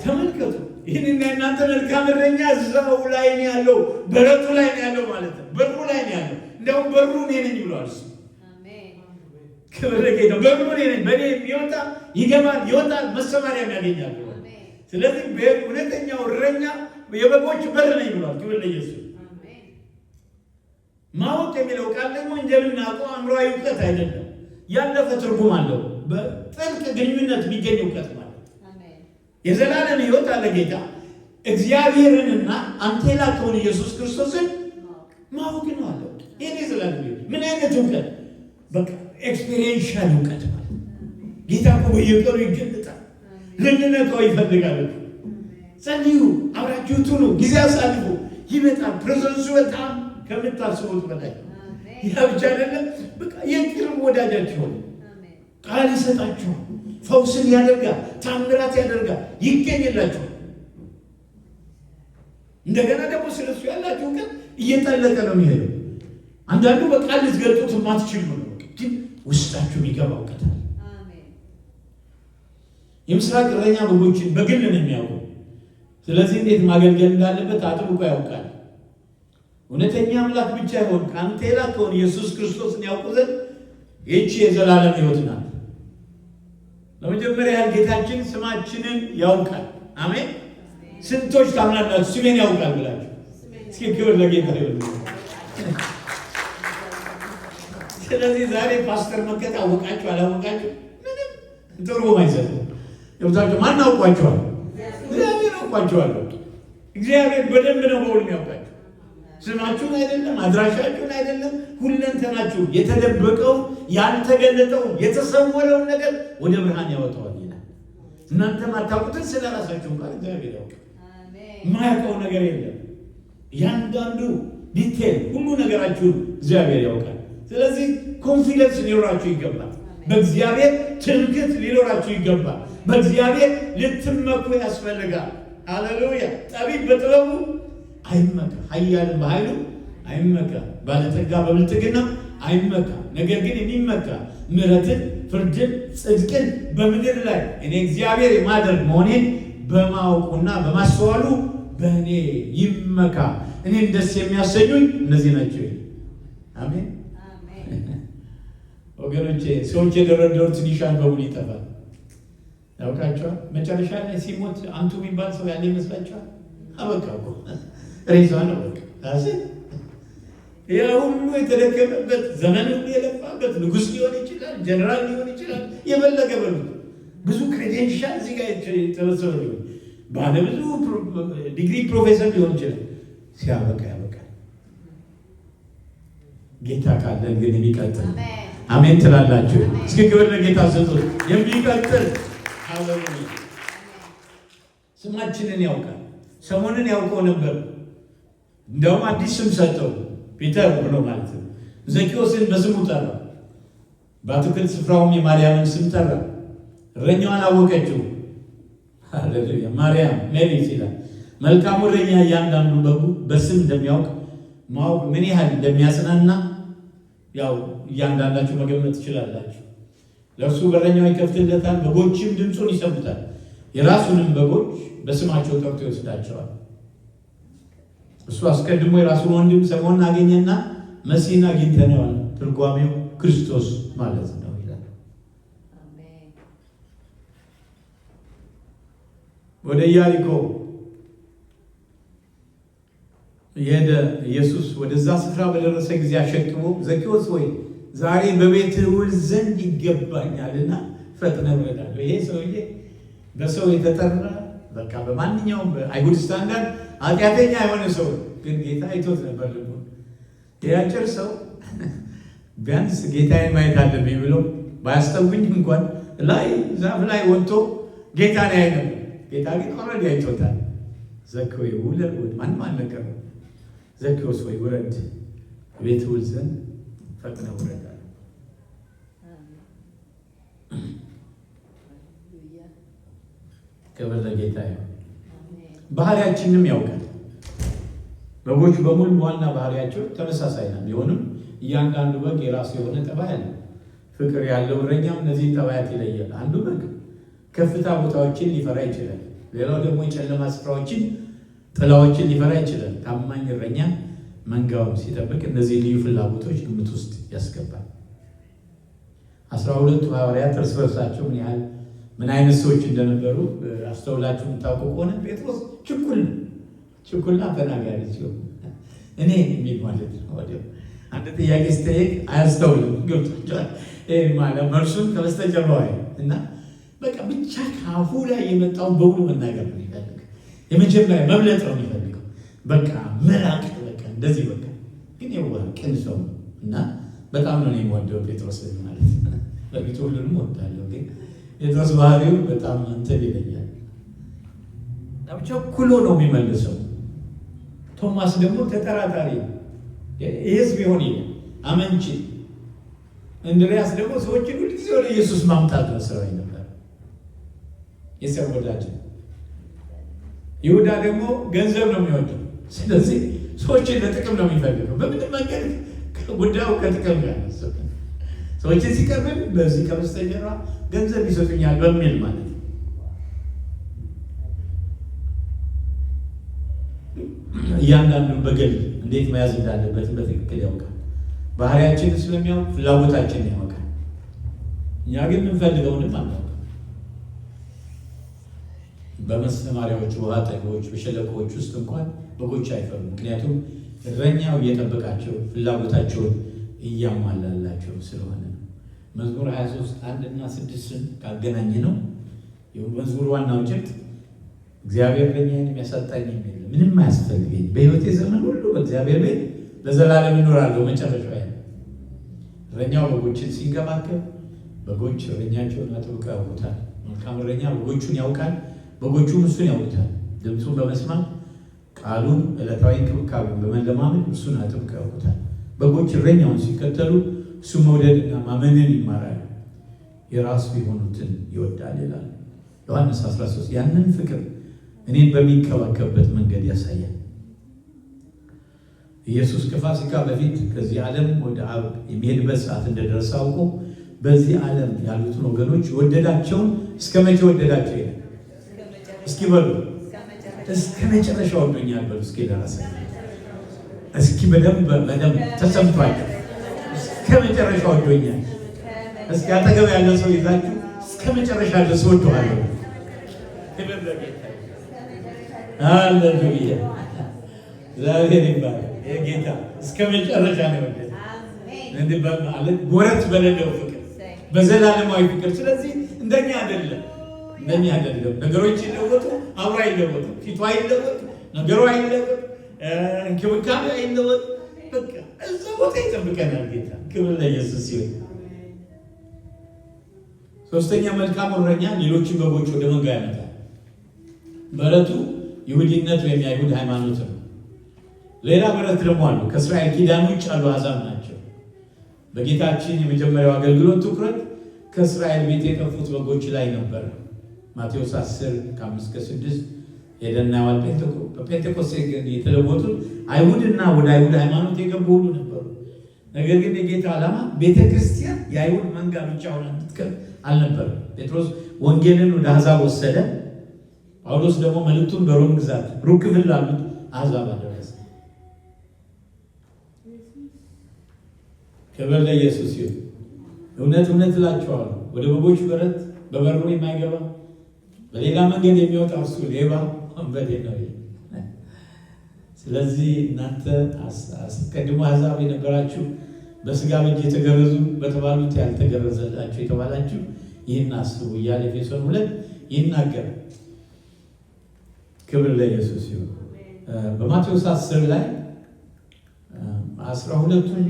ተመልከቱ። ይህን እናንተ መልካም እረኛ እዛው ላይ ነው ያለው፣ በረቱ ላይ ነው ያለው ማለት ነው። በሩ ላይ ነው ያለው። እንደውም በሩ እኔ ነኝ ብሏል። ክብር ለጌታ። በሩ እኔ ነኝ፣ በእኔ የሚወጣ ይገባል፣ ይወጣል፣ መሰማሪያም ያገኛል። ስለዚህ እውነተኛው እረኛ የበጎች በር ነኝ ብሏል። ክብር ለኢየሱስ። ማወቅ የሚለው ቃል ደግሞ እንደምናውቀው አእምሯዊ እውቀት አይደለም፣ ያለፈ ትርጉም አለው። በጥልቅ ግንኙነት የሚገኝ እውቀት ማለት የዘላለም ሕይወት አለ ጌታ እግዚአብሔርንና አንተ የላከውን ኢየሱስ ክርስቶስን ማወቅ ነው አለው። ይሄ የዘላለም ሕይወት ምን አይነት እውቀት? በቃ ኤክስፔሪየንሻል እውቀት ማለት ጌታ እኮ በየቀኑ ይገለጣል። ልንነካው ይፈልጋል። ጸልዩ፣ አብራችሁት ሁኑ፣ ጊዜ አሳልፉ፣ ይመጣል። ፕሬዘንሱ በጣም ከምታስቡት በላይ ያ ብቻ አይደለም፣ በቃ የቅርብ ወዳጃችሁ ሆነ። ቃል ይሰጣችኋል፣ ፈውስን ያደርጋል፣ ታምራት ያደርጋል፣ ይገኝላችኋል። እንደገና ደግሞ ስለሱ ያላችሁ ግን እየጠለቀ ነው የሚሄደው። አንዳንዱ በቃል ልትገልጡት የማትችሉ ነው፣ ግን ውስጣችሁ የሚገባ እውቀት አለ። የምስራቅ እረኛ በጎችን በግል ነው የሚያውቀው። ስለዚህ እንዴት ማገልገል እንዳለበት አጥብቆ ያውቃል። እውነተኛ አምላክ ብቻ ይሆን ከአንተ የላከውን ኢየሱስ ክርስቶስን ያውቁ ዘንድ ይህቺ የዘላለም ሕይወት ናት። ለመጀመሪያ ያህል ጌታችን ስማችንን ያውቃል። አሜን። ስንቶች ታምናላችሁ ስሜን ያውቃል ብላችሁ? እስኪ ክብር ለጌታ ይሁን። ስለዚህ ዛሬ ፓስተር መከታ አወቃችሁ አላወቃችሁ ምንም ትርጉም አይሰጥም። የብታቸው ማን አውቋቸዋል? እግዚአብሔር አውቋቸዋል። እግዚአብሔር በደንብ ነው በሁሉም ያውቃቸው። ስማችሁን አይደለም፣ አድራሻችሁን አይደለም፣ ሁለንተናችሁ የተደበቀው ያልተገለጠው የተሰወረውን ነገር ወደ ብርሃን ያወጣዋል ይላል። እናንተ ማታውቁትን ስለ ራሳችሁ እንኳን እግዚአብሔር ያውቃል። የማያውቀው ነገር የለም። ያንዳንዱ ዲቴል ሁሉ ነገራችሁን እግዚአብሔር ያውቃል። ስለዚህ ኮንፊደንስ ሊኖራችሁ ይገባል። በእግዚአብሔር ትምክህት ሊኖራችሁ ይገባል። በእግዚአብሔር ልትመኩ ያስፈልጋል። ሃሌሉያ! ጠቢብ በጥበቡ አይመካ፣ ኃያልም በኃይሉ አይመካ፣ ባለጠጋ በብልጥግና አይመካ። ነገር ግን የሚመካ ምሕረትን፣ ፍርድን፣ ጽድቅን በምድር ላይ እኔ እግዚአብሔር የማደርግ መሆኔን በማወቁና በማስተዋሉ በእኔ ይመካ። እኔን ደስ የሚያሰኙኝ እነዚህ ናቸው። አሜን። ወገኖቼ ሰዎች የደረደሩት ኒሻን በሙሉ ይጠፋል። ያውቃቸዋል። መጨረሻ ላይ ሲሞት አንቱ የሚባል ሰው ያለ ይመስላችኋል? አበቃ እኮ ሬሳ ነው። በቃ ያ ሁሉ የተደከመበት ዘመን ሁሉ የለፋበት ንጉሥ ሊሆን ይችላል፣ ጀነራል ሊሆን ይችላል፣ የፈለገ በሉ ብዙ ክሬዴንሻል እዚህ ጋር የተሰበሰበ ሊሆን ባለ ብዙ ዲግሪ ፕሮፌሰር ሊሆን ይችላል። ሲያበቃ ያበቃል። ጌታ ካለን ግን የሚቀጥል አሜን ትላላችሁ? እስኪ ክብር ለጌታ ስጡት። የሚቀጥል ሃሌሉያ። ስማችንን ያውቃል። ሰሞኑን ያውቀው ነበር። እንደውም አዲስ ስም ሰጠው፣ ፒተር ብሎ ማለት ነው። ዘኪዎስን በስሙ ጠራ። በአትክልት ስፍራውም የማርያምን ስም ጠራ። እረኛዋን አወቀችው። ሃሌሉያ። ማርያም ሜሪ ይላል። መልካሙ እረኛ እያንዳንዱ በጉ በስም እንደሚያውቅ ማወቅ ምን ያህል እንደሚያጽናና ያው እያንዳንዳችሁ መገመት ትችላላችሁ። ለእርሱ በረኛው ይከፍትለታል፣ በጎችም ድምፁን ይሰሙታል። የራሱንም በጎች በስማቸው ጠርቶ ይወስዳቸዋል። እሱ አስቀድሞ የራሱን ወንድም ስምዖንን አገኘና መሲህን አግኝተነዋል፣ ትርጓሜው ክርስቶስ ማለት ነው ይላል። ወደ ኢያሪኮ የሄደ ኢየሱስ ወደዛ ስፍራ በደረሰ ጊዜ አሸክሞ ዘኪዎስ ወይ ዛሬ በቤትህ ውል ዘንድ ይገባኛልና ፈጥነህ ውረድ አለው። ይሄ ሰውዬ በሰው የተጠራ በቃ በማንኛውም በአይሁድ ስታንዳርድ ኃጢአተኛ የሆነ ሰው ግን ጌታ አይቶት ነበር። ልቡ ያጭር ሰው ቢያንስ ጌታዬን ማየት አለብኝ ብሎ ባያስተውኝ እንኳን ላይ ዛፍ ላይ ወጥቶ ጌታን ያይ ነበር። ጌታ ግን ኦልሬዲ አይቶታል። ዘኪዎስ ውረድ፣ ማንም አልነገረው። ዘኪዎስ ወይ ውረድ፣ ቤትህ ውል ዘንድ ፈጥነህ ውረድ አለ። ክብር ለጌታ ይሁን። ባህሪያችንንም ያውቃል። በጎች በሙሉ ዋና ባህሪያቸው ተመሳሳይ ነው። ቢሆንም እያንዳንዱ በግ የራሱ የሆነ ጠባይ አለ። ፍቅር ያለው እረኛም እነዚህን ጠባያት ይለያል። አንዱ በግ ከፍታ ቦታዎችን ሊፈራ ይችላል። ሌላው ደግሞ የጨለማ ስፍራዎችን፣ ጥላዎችን ሊፈራ ይችላል። ታማኝ እረኛ መንጋውን ሲጠብቅ እነዚህ ልዩ ፍላጎቶች ግምት ውስጥ ያስገባል። 12ቱ ሐዋርያት እርስ በርሳቸው ምን አይነት ሰዎች እንደነበሩ አስተውላችሁ የምታውቁ ከሆነ ጴጥሮስ ችኩልና ተናጋሪ ሲሆን እኔ የሚል ማለት ነው። ወዲያው አንድ ጥያቄ ሲጠይቅ አያስተውልም። ገብቷቸዋል ማለት መልሱን ከበስተጀርባው እና በቃ ብቻ ካፉ ላይ የመጣውን በሙሉ መናገር ነው የሚፈልግ። የመጀመሪያ መብለጥ ነው የሚፈልገው። በቃ መላቅ በቃ እንደዚህ በቃ ግን የዋህ ቅን ሰው እና በጣም ነው የምወደው ጴጥሮስ ማለት ነው። በፊት ሁሉንም ወዳለሁ ግን ጴጥሮስ ባህሪው በጣም እንትን ይለኛል። ቸኩሎ ነው የሚመልሰው። ቶማስ ደግሞ ተጠራጣሪ ይህስ ቢሆን ይላል አመንቺ። እንድርያስ ደግሞ ሰዎችን ሁልጊዜ ወደ ኢየሱስ ማምጣት ነው ስራው ነበር፣ የሰው ወዳጅ። ይሁዳ ደግሞ ገንዘብ ነው የሚወደው። ስለዚህ ሰዎችን ለጥቅም ነው የሚፈልገው። በምንም መንገድ ጉዳዩ ከጥቅም ጋር ሰዎችን ሲቀርብን በዚህ ከበስተጀርባ ገንዘብ ይሰጡኛል በሚል ማለት ነው። እያንዳንዱን በግል እንዴት መያዝ እንዳለበት በትክክል ያውቃል። ባህሪያችን ስለሚያውቅ ፍላጎታችንን ያውቃል። እኛ ግን የምንፈልገውንም አናውቅም። በመሰማሪያዎች፣ ውሃ ጠገቦች፣ በሸለቆዎች ውስጥ እንኳን በጎች አይፈሩም። ምክንያቱም እረኛው እየጠበቃቸው ፍላጎታቸውን እያሟላላቸው ስለሆነ ነው። መዝሙር 23 1 እና 6 ካገናኘ ነው የመዝሙር ዋናው ጭብጥ እግዚአብሔር እረኛዬን የሚያሳጣኝ የለም፣ ምንም አያስፈልገኝ፣ በሕይወቴ ዘመን ሁሉ በእግዚአብሔር ቤት ለዘላለም እኖራለሁ። መጨረሻው ያ እረኛው በጎችን ሲንከባከብ በጎች እረኛቸውን አጥብቀው ያውቁታል። መልካም እረኛ በጎቹን ያውቃል፣ በጎቹም እሱን ያውቁታል። ድምፁን በመስማት ቃሉን ዕለታዊ እንክብካቤን በመለማመድ እሱን አጥብቀው ያውቁታል። በጎች እረኛውን ሲከተሉ እሱ መውደድና ማመንን ይማራሉ፣ የራሱ የሆኑትን ይወዳል ይላል ዮሐንስ 13። ያንን ፍቅር እኔን በሚንከባከብበት መንገድ ያሳያል። ኢየሱስ ከፋሲካ በፊት ከዚህ ዓለም ወደ አብ የሚሄድበት ሰዓት እንደደረሰ አውቆ በዚህ ዓለም ያሉትን ወገኖች ወደዳቸውን እስከ መቼ ወደዳቸው ይላል? እስኪ በሉ እስከ መጨረሻ ወዶኛል በሉ። እስኪ ለራስ እስኪ በደንብ ተሰምቷቸው እስከ መጨረሻ ወዶኛል። እስኪ አጠገብ ያለ ሰው ይዛችሁ እስከ መጨረሻ ድረስ ወዶሃለሁ። ሃሌሉያ እግዚአብሔር ይባረክ። የጌታ እስከ መጨረሻ ነው ወደደ እንዴ ማለት ወረት በሌለው ፍቅር በዘላለማዊ ፍቅር። ስለዚህ እንደኛ አይደለም። ነገሮች ይለወጡ፣ አብሮ አይለወጡ፣ ፊቱ አይለወጥ፣ ነገሩ አይለወጥ፣ እንክብካቤ አይለወጥ። በቃ እዛ ቦታ ይጠብቀናል ጌታ። ክብር ለኢየሱስ ይሁን። ሶስተኛ መልካም እረኛ ሌሎችን በጎች ወደ መንጋ ያመጣል። በረቱ ይሁዲነት ወይም የአይሁድ ሃይማኖት ነው። ሌላ በረት ደግሞ አሉ። ከእስራኤል ኪዳን ውጭ ያሉ አሕዛብ ናቸው። በጌታችን የመጀመሪያው አገልግሎት ትኩረት ከእስራኤል ቤት የጠፉት በጎች ላይ ነበር። ማቴዎስ 10:5-6 ሄደና ያዋል በጴንጤቆስጤ የተለወጡት አይሁድና ወደ አይሁድ ሃይማኖት የገቡ ሁሉ ነበሩ። ነገር ግን የጌታ ዓላማ ቤተክርስቲያን የአይሁድ መንጋ ብቻ ሆና እንድትቀር አልነበረም። ጴጥሮስ ወንጌልን ወደ አሕዛብ ወሰደ። ጳውሎስ ደግሞ መልእክቱን በሮም ግዛት ሩቅ ክፍል ላሉት አሕዛብ አደረሰ። ክብር ለኢየሱስ ይሁን። እውነት እውነት እላችኋለሁ ወደ በጎች በረት በበሩ የማይገባ በሌላ መንገድ የሚወጣ እርሱ ሌባ ወንበዴ ነው። ስለዚህ እናንተ አስቀድሞ አሕዛብ የነበራችሁ በስጋ በእጅ የተገረዙ በተባሉት ያልተገረዘላችሁ የተባላችሁ ይህን አስቡ እያለ ኤፌሶን 2 ይናገራል። ክብር ለኢየሱስ ይሁን። በማቴዎስ 10 ላይ 12ቱን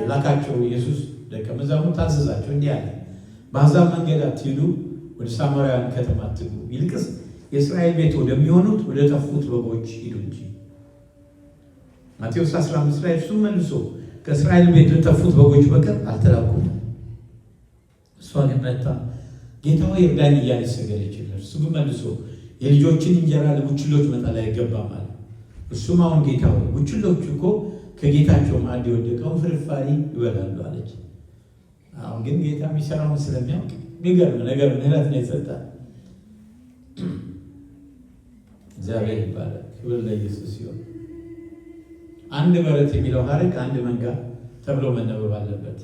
ላካቸው ኢየሱስ ደቀ መዛሙርት ታዘዛቸው እንዲህ አለ፣ በአሕዛብ መንገድ አትሂዱ፣ ወደ ሳማርያውያን ከተማ አትግቡ፣ ይልቅስ የእስራኤል ቤት ወደሚሆኑት ወደ ጠፉት በጎች ሂዱ እንጂ። ማቴዎስ 15 ላይ እሱም መልሶ ከእስራኤል ቤት ለጠፉት በጎች በቀር አልተላኩም። እሷ ግን መጣ ጌታ ሆይ እርዳኝ እያለች ሰገደችለት። እሱ ግን መልሶ የልጆችን እንጀራ ለቡችሎች መጣል አይገባም አለ። እሱም አሁን ጌታ ሆይ ቡችሎች እኮ ከጌታቸው ማዕድ የወደቀውን ፍርፋሪ ይበላሉ አለች። አሁን ግን ጌታ የሚሰራውን ስለሚያውቅ የሚገርም ነገር ምህረት ነው የሰጣት። እግዚአብሔር ይባላል። ክብር ለኢየሱስ ይሁን። አንድ በረት የሚለው ሐረግ አንድ መንጋ ተብሎ መነበብ አለበት።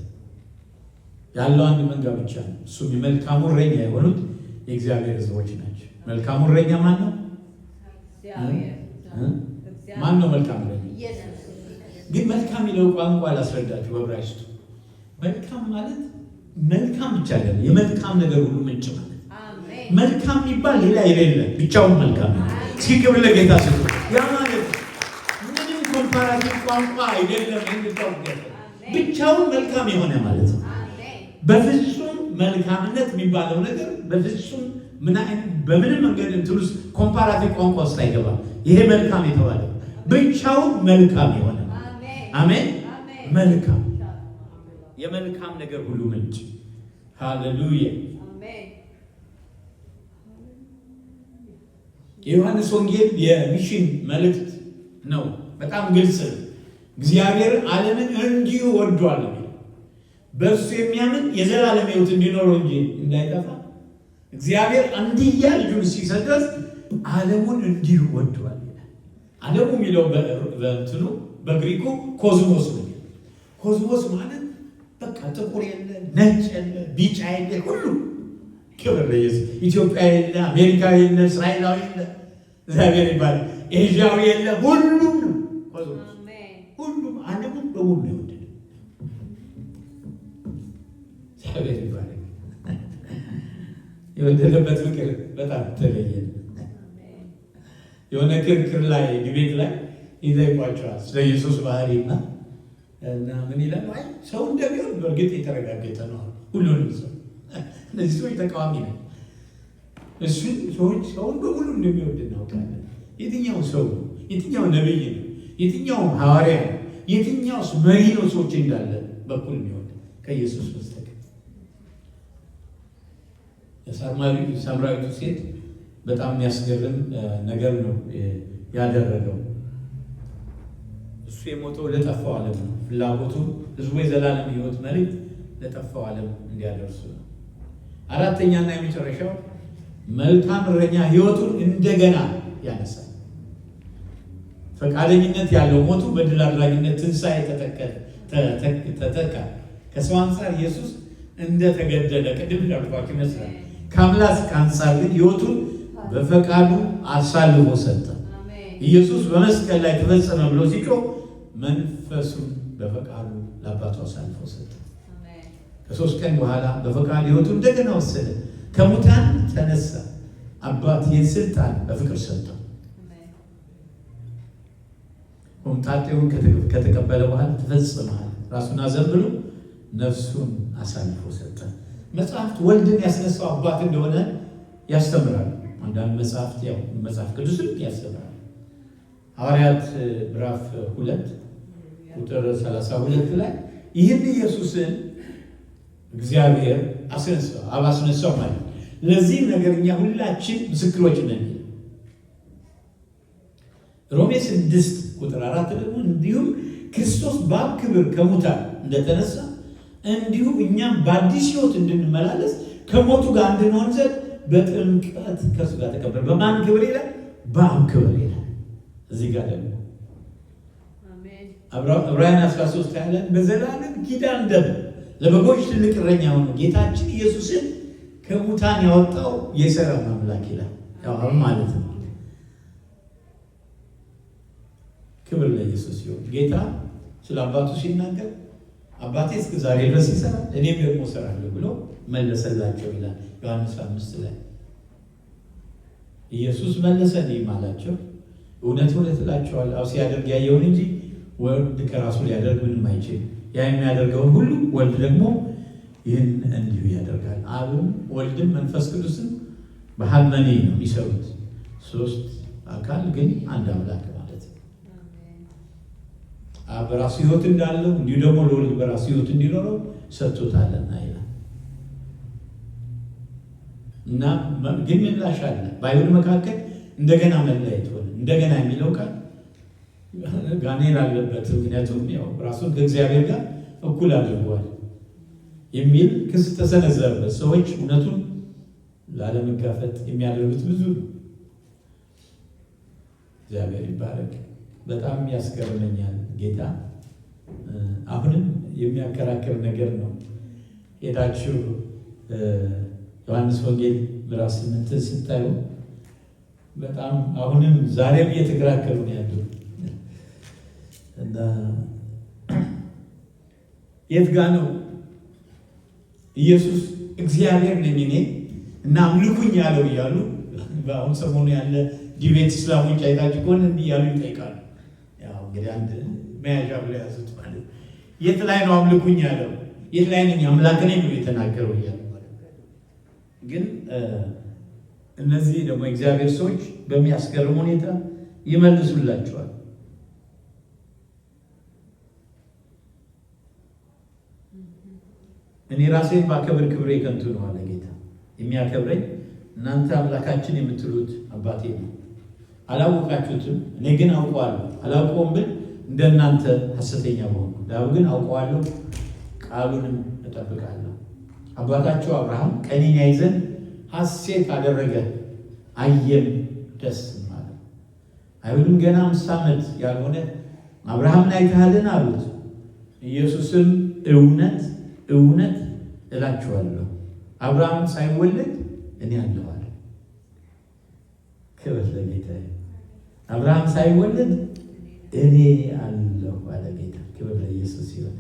ያለው አንድ መንጋ ብቻ ነው። እሱም የመልካሙ እረኛ የሆኑት የእግዚአብሔር ሕዝቦች ናቸው። መልካሙ እረኛ ማን ነው? ማን ነው መልካም እረኛ? ግን መልካም የሚለው ቋንቋ ላስረዳችሁ። በዕብራይስጡ መልካም ማለት መልካም ብቻ አይደለም፣ የመልካም ነገር ሁሉ ምንጭ ማለት። መልካም የሚባል ሌላ የሌለ ብቻውን መልካም ነው። እስኪ ክብር ለጌታ ስጡ። ያ ማለት ምንም ኮምፓራቲቭ ቋንቋ አይደለም። ብቻውን መልካም የሆነ ማለት ነው። በፍጹም መልካምነት የሚባለው ነገር በፍጹም በምንም መንገድ እንትን ውስጥ ኮምፓራቲቭ ቋንቋ ውስጥ አይገባም። ይሄ መልካም የተባለው ብቻውን መልካም የሆነ አሜን። መልካም የመልካም ነገር ሁሉ ምንጭ። ሃሌሉያ። የዮሐንስ ወንጌል የሚሽን መልእክት ነው። በጣም ግልጽ ነው። እግዚአብሔር ዓለምን እንዲሁ ወዷል። በእርሱ የሚያምን የዘላለም ሕይወት እንዲኖረው እንጂ እንዳይጠፋ እግዚአብሔር አንድያ ልጁን ሲሰጥ ድረስ ዓለሙን እንዲሁ ወዷል። ዓለሙ የሚለው በእንትኑ በግሪኩ ኮዝሞስ ነው። ኮዝሞስ ማለት በቃ ጥቁር የለ፣ ነጭ የለ፣ ቢጫ የለ፣ ሁሉ ክብር ለኢየሱስ። ኢትዮጵያ የለ፣ አሜሪካ የለ፣ እስራኤላዊ የለ፣ እግዚአብሔር ይባላል። ኤዥያዊ የለ፣ ሁሉም ነው ኮዝሞስ። ሁሉም ዓለሙን በሙሉ ነው የወደደው። እግዚአብሔር ይባላል። የወደደበት ፍቅር በጣም ተለየ። የሆነ ክርክር ላይ ዲቤት ላይ ይጠይቋቸዋል ስለ ኢየሱስ ባህሪና እና ምን ይላል? አይ ሰው እንደሚሆን በእርግጥ የተረጋገጠ ነው ሁሉንም ሰው። እነዚህ ሰዎች ተቃዋሚ ነው። እሱን ሰውን በሙሉ እንደሚወድ እናውቃለን። የትኛው ሰው የትኛው ነብይ ነው? የትኛው ሐዋርያ ነው? የትኛው መሪ ነው ሰዎች እንዳለ በኩል የሚወድ ከኢየሱስ በስተቀር? የሳምራዊቱ ሴት በጣም የሚያስገርም ነገር ነው ያደረገው። እሱ የሞተው ለጠፋው ዓለም ነው። ፍላጎቱ ህዝቡ የዘላለም ሕይወት መልእክት ለጠፋው ዓለም እንዲያደርሱ ነው። አራተኛና የመጨረሻው መልካም እረኛ ሕይወቱን እንደገና ያነሳል። ፈቃደኝነት ያለው ሞቱ በድል አድራጊነት ትንሣኤ ተተካ። ከሰው አንጻር ኢየሱስ እንደተገደለ ቅድም እንዳልኳችሁ ይመስላል። ከአምላክ አንጻር ግን ሕይወቱን በፈቃዱ አሳልፎ ሰጠ። ኢየሱስ በመስቀል ላይ ተፈጸመ ብሎ ሲጮህ መንፈሱን በፈቃዱ ለአባቱ አሳልፎ ሰጠ። ከ3 ቀን በኋላ በፈቃዱ ሕይወቱ እንደገና ወሰደ። ከሙታን ተነሳ። አባት ይህን ስልጣን በፍቅር ሰጠው። ሆምጣጤውን ከተቀበለ በኋላ ተፈጽሟል። ራሱን አዘንብሎ ነፍሱን አሳልፎ ሰጠ። መጽሐፍት ወልድን ያስነሳው አባት እንደሆነ ያስተምራል። አንዳንድ መጽሐፍት ያው መጽሐፍ ቅዱስን ያስተምራል። ሐዋርያት ምዕራፍ 2 ቁጥር 32 ላይ ይህን ኢየሱስን እግዚአብሔር አስነሳው፣ አብ አስነሳው ማለት ለዚህ ነገር እኛ ሁላችን ምስክሮች ነን። ሮሜ 6 ቁጥር 4 ደግሞ እንዲሁም ክርስቶስ በአብ ክብር ከሙታን እንደተነሳ እንዲሁ እኛም በአዲስ ሕይወት እንድንመላለስ ከሞቱ ጋር እንድንሆን ዘንድ በጥምቀት ከእሱ ጋር ተቀበረ። በማን ክብር ይላል? በአብ ክብር ይላል። እዚህ ጋር ደግሞ ዕብራውያን 13 ያለ በዘላለም ኪዳን ደም ለበጎች ትልቅ እረኛ ሆኖ ጌታችን ኢየሱስን ከሙታን ያወጣው የሰላም አምላክ ይላል። ያው ማለት ነው። ክብር ለኢየሱስ ይሁን። ጌታ ስለ አባቱ ሲናገር አባቴ እስከ ዛሬ ድረስ ይሰራል እኔም ደግሞ እሰራለሁ ብሎ መለሰላቸው ይላል ዮሐንስ 5 ላይ። ኢየሱስ መለሰ እንዲህም አላቸው፣ እውነት እውነት እላችኋለሁ አብ ሲያደርግ ያየውን እንጂ ወልድ ከራሱ ሊያደርግ ምንም አይችልም። ያ የሚያደርገውን ሁሉ ወልድ ደግሞ ይህን እንዲሁ ያደርጋል። አብም ወልድም መንፈስ ቅዱስም በሐመኔ ነው የሚሰሩት። 3 አካል ግን አንድ አምላክ ማለት ነው። አብ በራሱ ሕይወት እንዳለው እንዲሁ ደግሞ ለወልድ በራሱ ሕይወት እንዲኖረው ሰጥቶታልና ይላል። እና ግን ምላሽ አለ። በአይሁድ መካከል እንደገና መለያየት ሆነ። እንደገና የሚለው ቃል ጋኔን አለበት። ምክንያቱም ያው ራሱን ከእግዚአብሔር ጋር እኩል አድርጓል የሚል ክስ ተሰነዘረበት። ሰዎች እውነቱን ላለመጋፈጥ የሚያደርጉት ብዙ ነው። እግዚአብሔር ይባረክ። በጣም ያስገርመኛል። ጌታ አሁንም የሚያከራክር ነገር ነው። ሄዳችሁ ዮሐንስ ወንጌል ምዕራፍ 8 ስታዩ በጣም አሁንም ዛሬም እየተከራከሩ ነው ያለው እና የት ጋ ነው ኢየሱስ እግዚአብሔር ነኝ እኔ እና አምልኩኝ ያለው እያሉ በአሁን ሰሞኑ ያለ ዲቤት እስላሞች አይታችሁ ከሆነ እንዲህ ያሉ ይጠይቃሉ። ያው እንግዲህ አንድ መያዣ ብሎ ያዙት ማለት የት ላይ ነው አምልኩኝ ያለው? የት ላይ ነኝ አምላክ ነኝ ብሎ የተናገረው እያሉ ግን እነዚህ ደግሞ እግዚአብሔር ሰዎች በሚያስገርም ሁኔታ ይመልሱላቸዋል። እኔ ራሴን ባከብር ክብሬ ከንቱ ነው አለ ጌታ። የሚያከብረኝ እናንተ አምላካችን የምትሉት አባቴ ነው። አላወቃችሁትም፣ እኔ ግን አውቀዋለሁ። አላውቀውም ብል እንደናንተ ሐሰተኛ በሆኑ፣ ዳሩ ግን አውቀዋለሁ፣ ቃሉንም እጠብቃለሁ። አባታቸው አብርሃም ቀኔን ያይ ዘንድ ሐሴት አደረገ፣ አየም ደስ አለ። አይሁድም ገና 5 ዓመት ያልሆነ አብርሃምን አይተሃልን አሉት። ኢየሱስም እውነት እውነት እላችኋለሁ አብርሃም ሳይወለድ እኔ አለሁ አለ። ክብር ለጌታ። አብርሃም ሳይወለድ እኔ አለሁ አለ ጌታ። ክብር ለኢየሱስ ይሁን።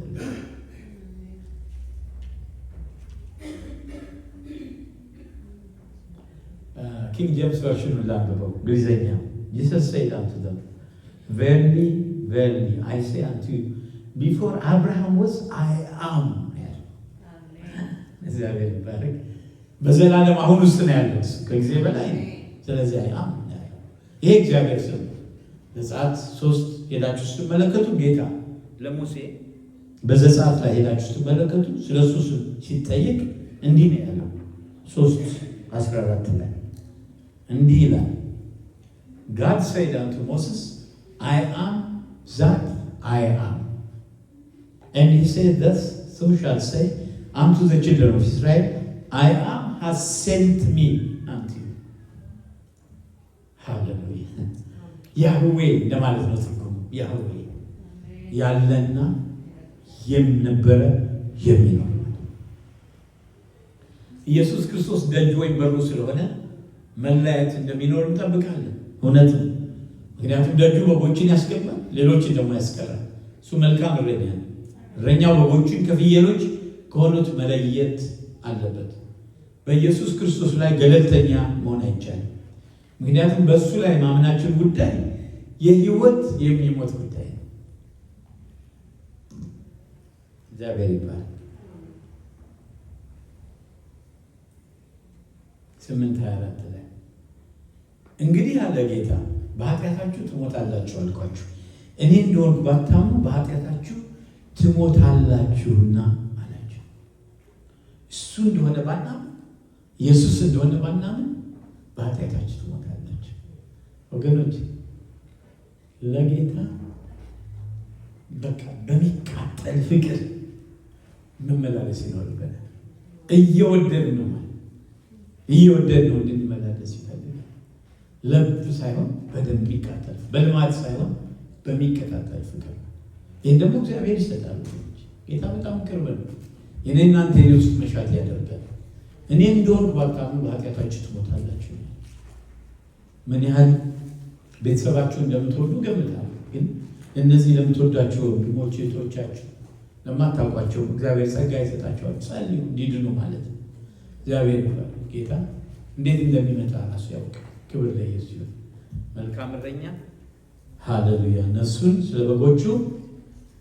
ኪንግ ጄምስ ቨርሽን ላንብበው እንግሊዘኛ Jesus said unto them, verily, verily, I say unto you, before Abraham was, I am. እግዚአብሔር ይባረክ። በዘላለም አሁን ውስጥ ነው ያለው ከጊዜ በላይ ነው። ስለዚህ አይ አም ይሄ እግዚአብሔር ስም ዘጸአት 3 ሄዳችሁ ስትመለከቱ ጌታ ለሙሴ በዘጸአት ላይ ሄዳችሁ ስትመለከቱ ስለሱ ስም ሲጠየቅ እንዲህ ነው ያለው 3:14 ላይ እንዲህ ይላል God said unto Moses, I am that I am. And he said thus, so shall say unto the children of Israel, I am has sent me unto you. Hallelujah. Yahweh እንደማለት ነው ትርጉሙ። Yahweh ያለና የነበረ የሚኖር ኢየሱስ ክርስቶስ ደጅ ወይም በሩ ስለሆነ መለያየት እንደሚኖር እንጠብቃለን። እውነት ነው። ምክንያቱም ደጁ በጎችን ያስገባል፣ ሌሎችን ደግሞ ያስቀራል። እሱ መልካም እረኛ ነው። እረኛው በጎችን ከፍየሎች ከሆኑት መለየት አለበት። በኢየሱስ ክርስቶስ ላይ ገለልተኛ መሆን አይቻልም። ምክንያቱም በእሱ ላይ ማመናችን ጉዳይ የህይወት የሚሞት ጉዳይ ነው። እግዚአብሔር ይባላል። 8:24 ላይ እንግዲህ አለ ጌታ በኃጢአታችሁ ትሞታላችሁ አልኳችሁ። እኔ እንደሆንኩ ባታምኑ በኃጢአታችሁ ትሞታላችሁና አላቸው። እሱ እንደሆነ ባናምን ኢየሱስ እንደሆነ ባናምን በኃጢአታችሁ ትሞታላችሁ። ወገኖች ለጌታ በቃ በሚቃጠል ፍቅር መመላለስ ይኖርብናል። እየወደድን ነው እንድንመላለስ ይፈልጋል። ለብ ሳይሆን በደንብ ይቃጠል፣ በልማት ሳይሆን በሚቀጣጠል ፍቅር። ይህን ደግሞ እግዚአብሔር ይሰጣል። ጌታ በጣም ቅርብ ነው። የኔ እናንተ ውስጥ መሻት ያደርጋል። እኔ እንደሆንኩ ባታምኑ በኃጢአታችሁ ትሞታላችሁ። ምን ያህል ቤተሰባችሁ እንደምትወዱ ገምታለሁ። ግን እነዚህ ለምትወዳቸው ወንድሞች እህቶቻችሁ ለማታውቋቸው እግዚአብሔር ጸጋ ይሰጣቸዋል። ጸልዩ እንዲድኑ ማለት ነው። እግዚአብሔር ይባል። ጌታ እንዴት እንደሚመጣ ራሱ ያውቃል። ክብር ለኢየሱስ ይሁን። መልካም እረኛ ሃሌሉያ። እነሱን ስለ በጎቹ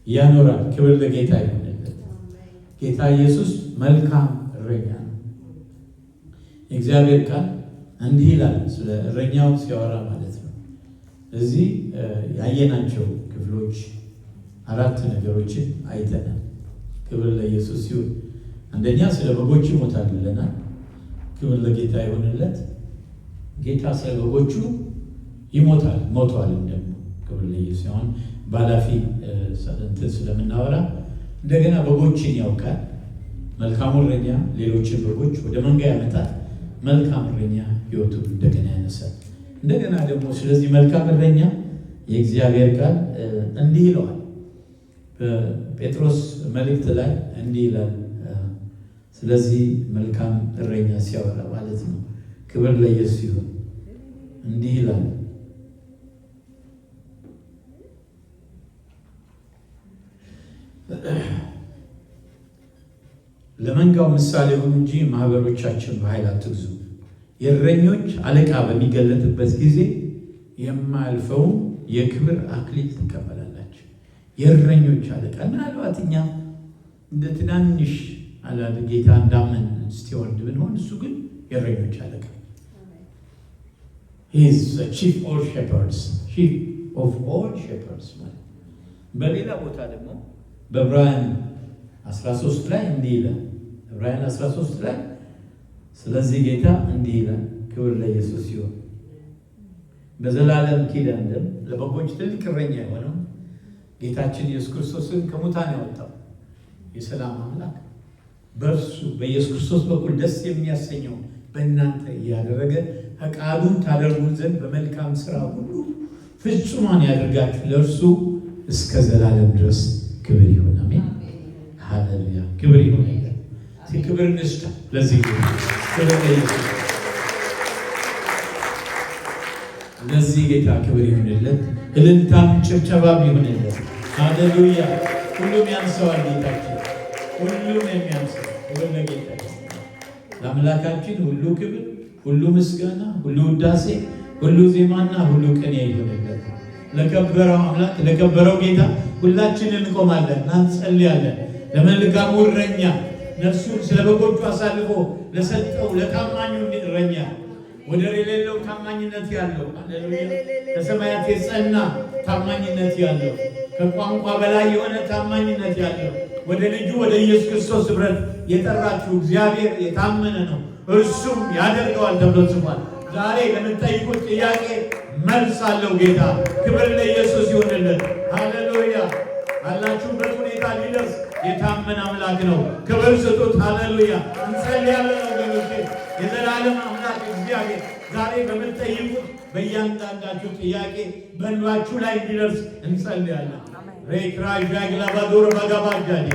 ያኖራል። ክብር ለጌታ ይሁንለት። ጌታ ኢየሱስ መልካም እረኛ ነው። እግዚአብሔር ቃል እንዲህ ይላል ስለ እረኛው ሲያወራ ማለት ነው። እዚህ ያየናቸው ክፍሎች 4 ነገሮችን አይተናል። ክብር ለኢየሱስ ይሁን። አንደኛ ስለ በጎቹ ይሞታል ብለናል። ክብር ለጌታ ይሁንለት። ጌታ ስለ በጎቹ ይሞታል፣ ሞቷል። ደግሞ ክብር ለኢየሱስ ይሁን። ባላፊ ስለምናወራ እንደገና በጎችን ያውቃል። መልካም እረኛ ሌሎችን በጎች ወደ መንጋ ያመጣል። መልካም እረኛ ሕይወቱን እንደገና ያነሳል። እንደገና ደግሞ ስለዚህ መልካም እረኛ የእግዚአብሔር ቃል እንዲህ ይለዋል። በጴጥሮስ መልእክት ላይ እንዲህ ይላል። ስለዚህ መልካም እረኛ ሲያወራ ማለት ነው። ክብር ለኢየሱስ ይሁን። እንዲህ ይላል ለመንጋው ምሳሌ ሆኑ እንጂ ማህበሮቻችን በኃይል አትግዙ። የእረኞች አለቃ በሚገለጥበት ጊዜ የማያልፈው የክብር አክሊል ትቀበላላችሁ። የእረኞች አለቃ ምናልባት እኛ እንደ ትናንሽ አላለ ጌታ እንዳመን ስቲወርድ ብንሆን እሱ ግን የእረኞች አለቃ he is the chief of all shepherds ማለት። በሌላ ቦታ ደግሞ በዕብራውያን 13 ላይ እንዲህ ይላል። ዕብራውያን 13 ላይ ስለዚህ ጌታ እንዲህ ይላል። ክብር ለኢየሱስ ይሁን። በዘላለም ኪዳን ደም ለበጎች ትልቅ እረኛ የሆነው ጌታችን ኢየሱስ ክርስቶስን ከሙታን ያወጣው የሰላም አምላክ በእርሱ በኢየሱስ ክርስቶስ በኩል ደስ የሚያሰኘው በእናንተ እያደረገ ፈቃዱን ታደርጉ ዘንድ በመልካም ስራ ሁሉ ፍጹማን ያደርጋችሁ ለእርሱ እስከ ዘላለም ድረስ ክብር ይሁን። አሜን ሃሌሉያ። ክብር ይሁን። ክብር እንስጥ ለዚህ ክብር ለኢየሱስ። ለዚህ ጌታ ክብር ይሁንለት። እልልታም ጭብጨባም ይሁንለት። ሃሌሉያ። ሁሉም ያንሰዋል ጌታችን፣ ሁሉም የሚያንሰው ክብር ለጌታ። ለአምላካችን ሁሉ ክብር ሁሉ ምስጋና፣ ሁሉ ውዳሴ፣ ሁሉ ዜማና ሁሉ ቅኔ ይሁንለት ለከበረው አምላክ ለከበረው ጌታ። ሁላችንን እንቆማለን እና እንጸልያለን። ለመልካሙ እረኛ ነፍሱን ስለ በጎቹ አሳልፎ ለሰጠው ለታማኙ እረኛ ወደር የሌለው ታማኝነት ያለው ሃሌሉያ፣ ከሰማያት የጸና ታማኝነት ያለው ከቋንቋ በላይ የሆነ ታማኝነት ያለው ወደ ልጁ ወደ ኢየሱስ ክርስቶስ ኅብረት የጠራችሁ እግዚአብሔር የታመነ ነው፣ እርሱም ያደርገዋል ተብሎ ጽፏል። ዛሬ ለምትጠይቁት ጥያቄ መልስ አለው ጌታ። ክብር ለኢየሱስ ይሁንልን። ሃሌሉያ። ባላችሁበት ሁኔታ ሊደርስ የታመነ አምላክ ነው። ክብር ስጡት። ሃሌሉያ። እንጸልያለን ወገኖቼ። የዘላለም አምላክ እግዚአብሔር ዛሬ በምትጠይቁት በእያንዳንዳችሁ ጥያቄ በእንባችሁ ላይ እንዲደርስ እንጸልያለን። ሬክራይ ጃግላ ባዶር ባጋባጃዴ